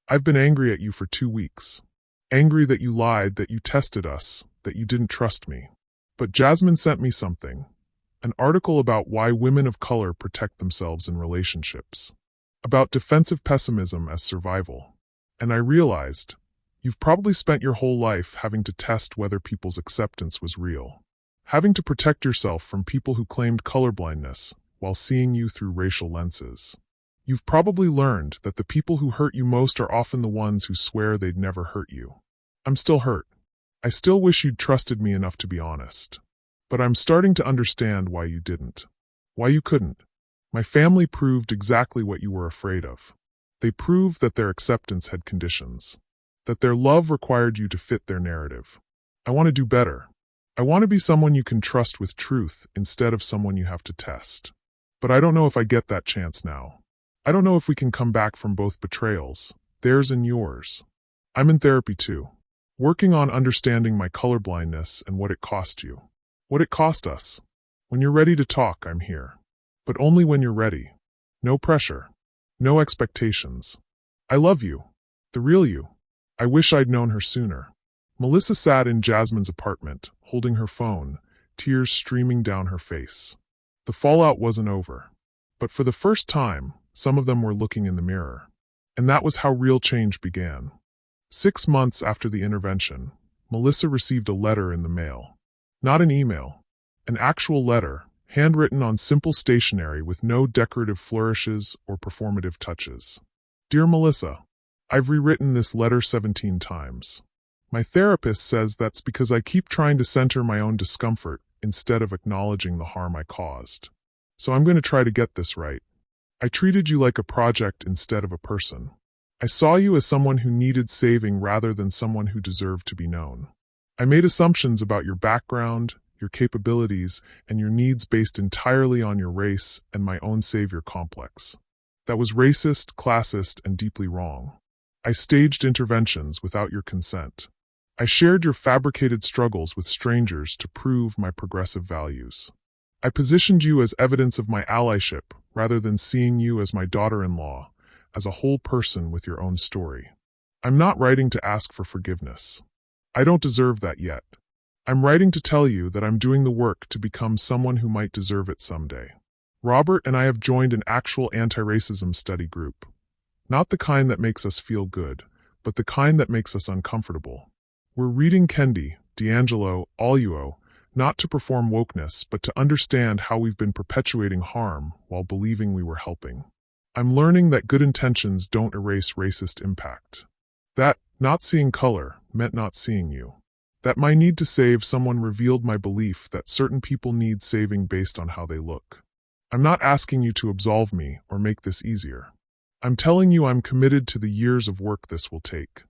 Speaker 1: I've been angry at you for 2 weeks. Angry that you lied, that you tested us, that you didn't trust me. But Jasmine sent me something. An article about why women of color protect themselves in relationships. About defensive pessimism as survival. And I realized, you've probably spent your whole life having to test whether people's acceptance was real. Having to protect yourself from people who claimed colorblindness while seeing you through racial lenses. You've probably learned that the people who hurt you most are often the ones who swear they'd never hurt you. I'm still hurt. I still wish you'd trusted me enough to be honest. But I'm starting to understand why you didn't. Why you couldn't. My family proved exactly what you were afraid of. They proved that their acceptance had conditions. That their love required you to fit their narrative. I want to do better. I want to be someone you can trust with truth instead of someone you have to test. But I don't know if I get that chance now. I don't know if we can come back from both betrayals, theirs and yours. I'm in therapy too, working on understanding my colorblindness and what it cost you. What it cost us. When you're ready to talk, I'm here. But only when you're ready. No pressure. No expectations. I love you. The real you. I wish I'd known her sooner. Melissa sat in Jasmine's apartment, holding her phone, tears streaming down her face. The fallout wasn't over. But for the first time, some of them were looking in the mirror. And that was how real change began. 6 months after the intervention, Melissa received a letter in the mail. Not an email. An actual letter, handwritten on simple stationery with no decorative flourishes or performative touches. Dear Melissa, I've rewritten this letter 17 times. My therapist says that's because I keep trying to center my own discomfort instead of acknowledging the harm I caused. So I'm going to try to get this right. I treated you like a project instead of a person. I saw you as someone who needed saving rather than someone who deserved to be known. I made assumptions about your background, your capabilities, and your needs based entirely on your race and my own savior complex. That was racist, classist, and deeply wrong. I staged interventions without your consent. I shared your fabricated struggles with strangers to prove my progressive values. I positioned you as evidence of my allyship rather than seeing you as my daughter-in-law, as a whole person with your own story. I'm not writing to ask for forgiveness. I don't deserve that yet. I'm writing to tell you that I'm doing the work to become someone who might deserve it someday. Robert and I have joined an actual anti-racism study group. Not the kind that makes us feel good, but the kind that makes us uncomfortable. We're reading Kendi, D'Angelo, Oluo, not to perform wokeness, but to understand how we've been perpetuating harm while believing we were helping. I'm learning that good intentions don't erase racist impact. That not seeing color meant not seeing you. That my need to save someone revealed my belief that certain people need saving based on how they look. I'm not asking you to absolve me or make this easier. I'm telling you I'm committed to the years of work this will take.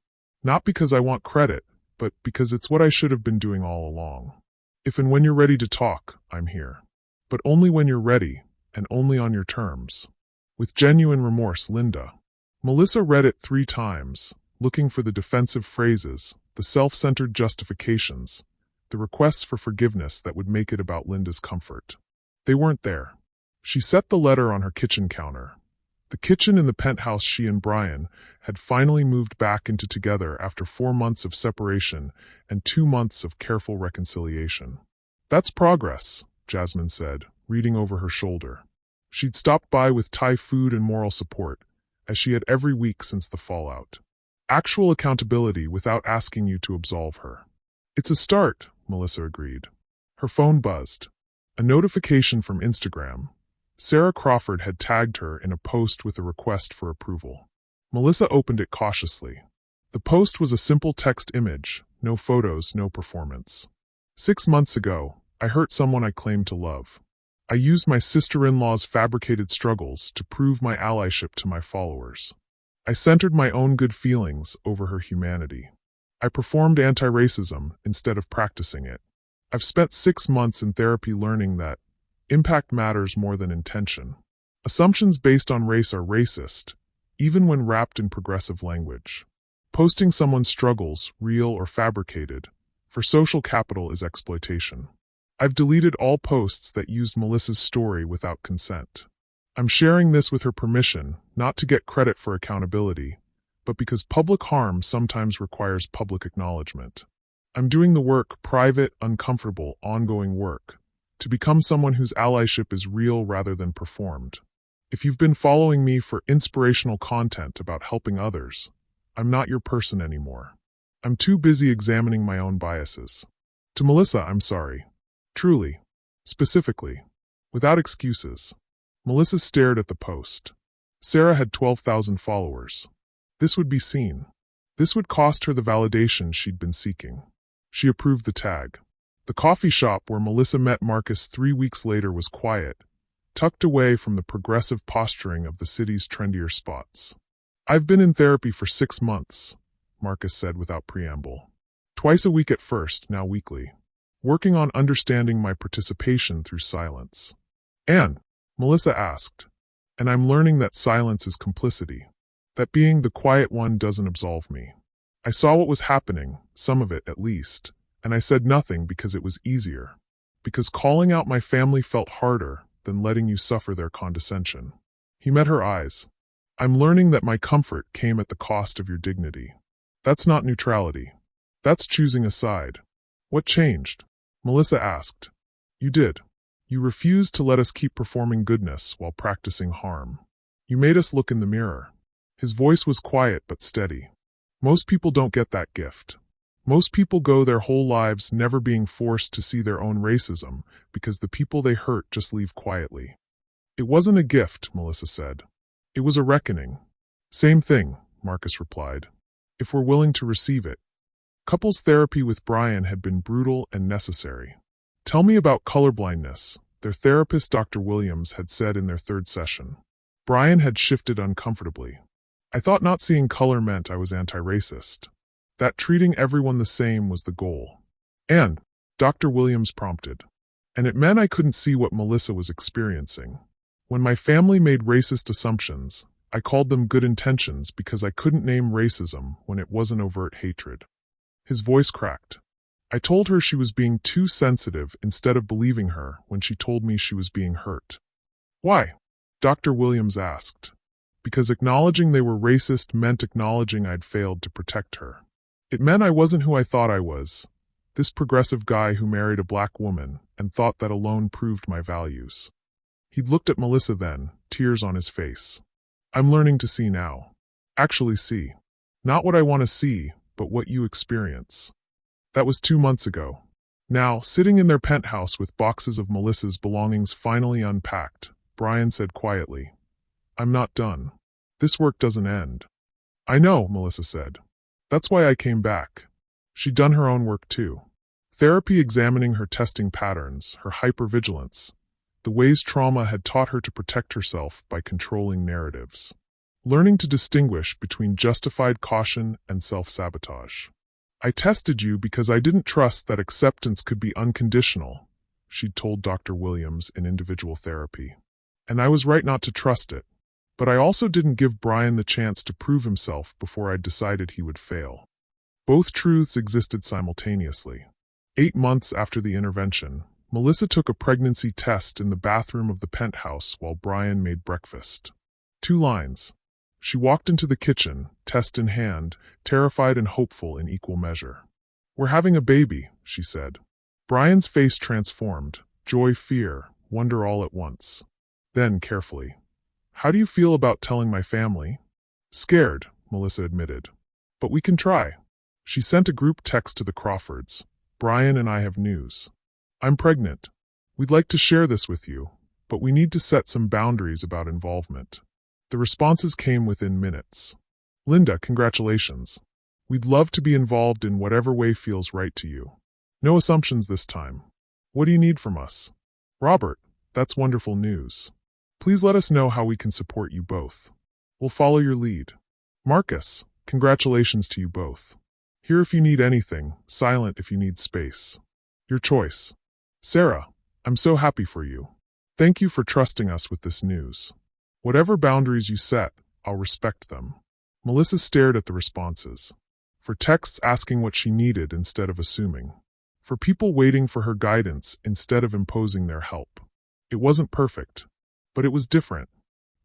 Speaker 1: Not because I want credit, but because it's what I should have been doing all along. If and when you're ready to talk, I'm here. But only when you're ready, and only on your terms. With genuine remorse, Linda. Melissa read it 3 times, looking for the defensive phrases, the self-centered justifications, the requests for forgiveness that would make it about Linda's comfort. They weren't there. She set the letter on her kitchen counter. The kitchen in the penthouse she and Brian had finally moved back into together after 4 months of separation and 2 months of careful reconciliation. That's progress, Jasmine said, reading over her shoulder. She'd stopped by with Thai food and moral support, as she had every week since the fallout. Actual accountability without asking you to absolve her. It's a start, Melissa agreed. Her phone buzzed. A notification from Instagram. Sarah Crawford had tagged her in a post with a request for approval. Melissa opened it cautiously. The post was a simple text image, no photos, no performance. 6 months ago, I hurt someone I claimed to love. I used my sister-in-law's fabricated struggles to prove my allyship to my followers. I centered my own good feelings over her humanity. I performed anti-racism instead of practicing it. I've spent 6 months in therapy learning that impact matters more than intention. Assumptions based on race are racist, even when wrapped in progressive language. Posting someone's struggles, real or fabricated, for social capital is exploitation. I've deleted all posts that used Melissa's story without consent. I'm sharing this with her permission, not to get credit for accountability, but because public harm sometimes requires public acknowledgement. I'm doing the work, private, uncomfortable, ongoing work, to become someone whose allyship is real rather than performed. If you've been following me for inspirational content about helping others, I'm not your person anymore. I'm too busy examining my own biases. To Melissa, I'm sorry. Truly. Specifically. Without excuses. Melissa stared at the post. Sarah had 12,000 followers. This would be seen. This would cost her the validation she'd been seeking. She approved the tag. The coffee shop where Melissa met Marcus 3 weeks later was quiet, tucked away from the progressive posturing of the city's trendier spots. I've been in therapy for 6 months, Marcus said without preamble. Twice a week at first, now weekly. working on understanding my participation through silence. And, Melissa asked, and I'm learning that silence is complicity, that being the quiet one doesn't absolve me. I saw what was happening, some of it at least, and I said nothing because it was easier, because calling out my family felt harder than letting you suffer their condescension. He met her eyes. I'm learning that my comfort came at the cost of your dignity. That's not neutrality. That's choosing a side. What changed? Melissa asked. You did. You refused to let us keep performing goodness while practicing harm. You made us look in the mirror. His voice was quiet but steady. Most people don't get that gift. Most people go their whole lives never being forced to see their own racism because the people they hurt just leave quietly. It wasn't a gift, Melissa said. It was a reckoning. Same thing, Marcus replied. If we're willing to receive it. Couples therapy with Brian had been brutal and necessary. Tell me about colorblindness, their therapist Dr. Williams had said in their third session. Brian had shifted uncomfortably. I thought not seeing color meant I was anti-racist. That treating everyone the same was the goal. And, Dr. Williams prompted. And it meant I couldn't see what Melissa was experiencing. When my family made racist assumptions, I called them good intentions because I couldn't name racism when it wasn't overt hatred. His voice cracked. I told her she was being too sensitive instead of believing her when she told me she was being hurt. Why? Dr. Williams asked. Because acknowledging they were racist meant acknowledging I'd failed to protect her. It meant I wasn't who I thought I was, this progressive guy who married a black woman and thought that alone proved my values. He'd looked at Melissa then, tears on his face. I'm learning to see now. Actually see. Not what I want to see, but what you experience. That was 2 months ago. Now, sitting in their penthouse with boxes of Melissa's belongings finally unpacked, Brian said quietly, I'm not done. This work doesn't end. I know, Melissa said. That's why I came back. She'd done her own work too. Therapy examining her testing patterns, her hypervigilance, the ways trauma had taught her to protect herself by controlling narratives. Learning to distinguish between justified caution and self-sabotage. I tested you because I didn't trust that acceptance could be unconditional, she'd told Dr. Williams in individual therapy. And I was right not to trust it. But I also didn't give Brian the chance to prove himself before I'd decided he would fail. Both truths existed simultaneously. 8 months after the intervention, Melissa took a pregnancy test in the bathroom of the penthouse while Brian made breakfast. 2 lines. She walked into the kitchen, test in hand, terrified and hopeful in equal measure. We're having a baby, she said. Brian's face transformed, joy, fear, wonder all at once. Then, carefully, how do you feel about telling my family? Scared, Melissa admitted. But we can try. She sent a group text to the Crawfords. Brian and I have news. I'm pregnant. We'd like to share this with you, but we need to set some boundaries about involvement. The responses came within minutes. Linda, congratulations. We'd love to be involved in whatever way feels right to you. No assumptions this time. What do you need from us? Robert, that's wonderful news. Please let us know how we can support you both. We'll follow your lead. Marcus, congratulations to you both. Here if you need anything, silent if you need space. Your choice. Sarah, I'm so happy for you. Thank you for trusting us with this news. Whatever boundaries you set, I'll respect them. Melissa stared at the responses. For texts asking what she needed instead of assuming. For people waiting for her guidance instead of imposing their help. It wasn't perfect. But it was different.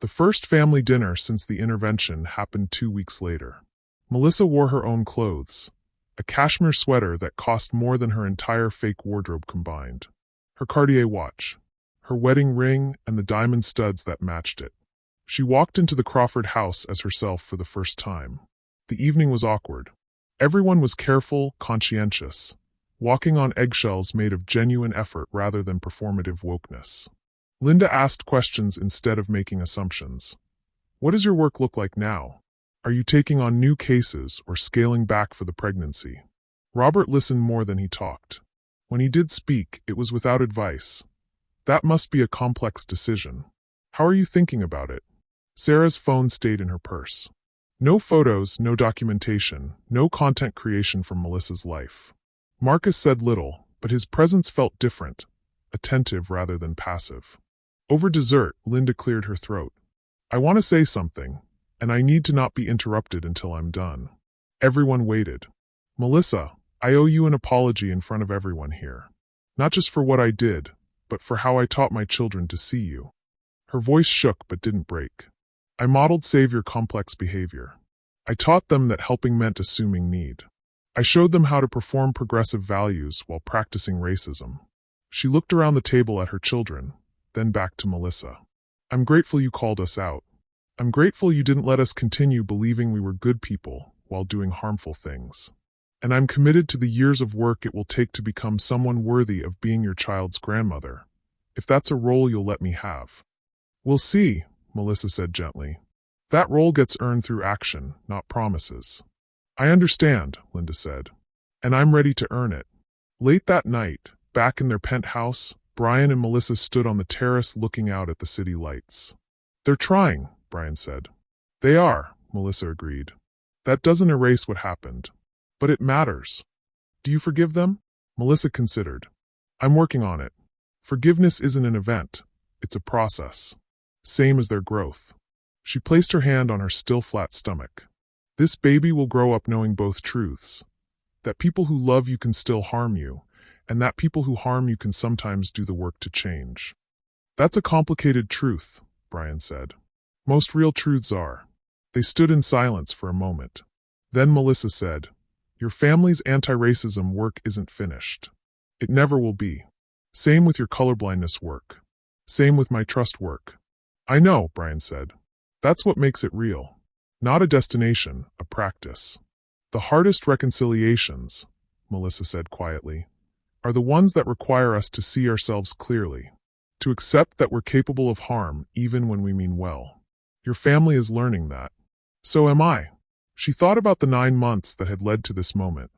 Speaker 1: The first family dinner since the intervention happened 2 weeks later. Melissa wore her own clothes. A cashmere sweater that cost more than her entire fake wardrobe combined. Her Cartier watch. Her wedding ring and the diamond studs that matched it. She walked into the Crawford house as herself for the first time. The evening was awkward. Everyone was careful, conscientious, walking on eggshells made of genuine effort rather than performative wokeness. Linda asked questions instead of making assumptions. What does your work look like now? Are you taking on new cases or scaling back for the pregnancy? Robert listened more than he talked. When he did speak, it was without advice. That must be a complex decision. How are you thinking about it? Sarah's phone stayed in her purse. No photos, no documentation, no content creation from Melissa's life. Marcus said little, but his presence felt different, attentive rather than passive. Over dessert, Linda cleared her throat. I want to say something, and I need to not be interrupted until I'm done. Everyone waited. Melissa, I owe you an apology in front of everyone here. Not just for what I did, but for how I taught my children to see you. Her voice shook but didn't break. I modeled savior complex behavior. I taught them that helping meant assuming need. I showed them how to perform progressive values while practicing racism. She looked around the table at her children, then back to Melissa. I'm grateful you called us out. I'm grateful you didn't let us continue believing we were good people while doing harmful things. And I'm committed to the years of work it will take to become someone worthy of being your child's grandmother, if that's a role you'll let me have. We'll see, Melissa said gently. That role gets earned through action, not promises. I understand, Linda said. And I'm ready to earn it. Late that night, back in their penthouse, Brian and Melissa stood on the terrace looking out at the city lights. They're trying, Brian said. They are, Melissa agreed. That doesn't erase what happened. But it matters. Do you forgive them? Melissa considered. I'm working on it. Forgiveness isn't an event. It's a process. Same as their growth. She placed her hand on her still flat stomach. This baby will grow up knowing both truths. That people who love you can still harm you, and that people who harm you can sometimes do the work to change. That's a complicated truth, Brian said. Most real truths are. They stood in silence for a moment. Then Melissa said, Your family's anti-racism work isn't finished. It never will be. Same with your colorblindness work. Same with my trust work. I know, Brian said. That's what makes it real. Not a destination, a practice. The hardest reconciliations, Melissa said quietly, are the ones that require us to see ourselves clearly, to accept that we're capable of harm even when we mean well. Your family is learning that. So am I. She thought about the 9 months that had led to this moment.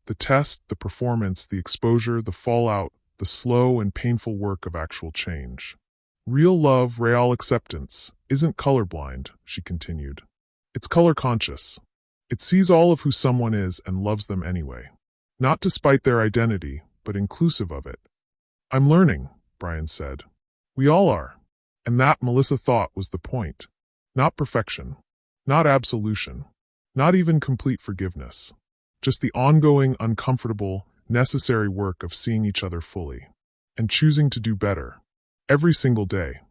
Speaker 1: The test, the performance, the exposure, the fallout, the slow and painful work of actual change. Real love, real acceptance, isn't colorblind, she continued. It's color conscious. It sees all of who someone is and loves them anyway. Not despite their identity, but inclusive of it. I'm learning, Brian said. We all are. And that, Melissa thought, was the point. Not perfection. Not absolution. Not even complete forgiveness. Just the ongoing, uncomfortable, necessary work of seeing each other fully. And choosing to do better. Every single day.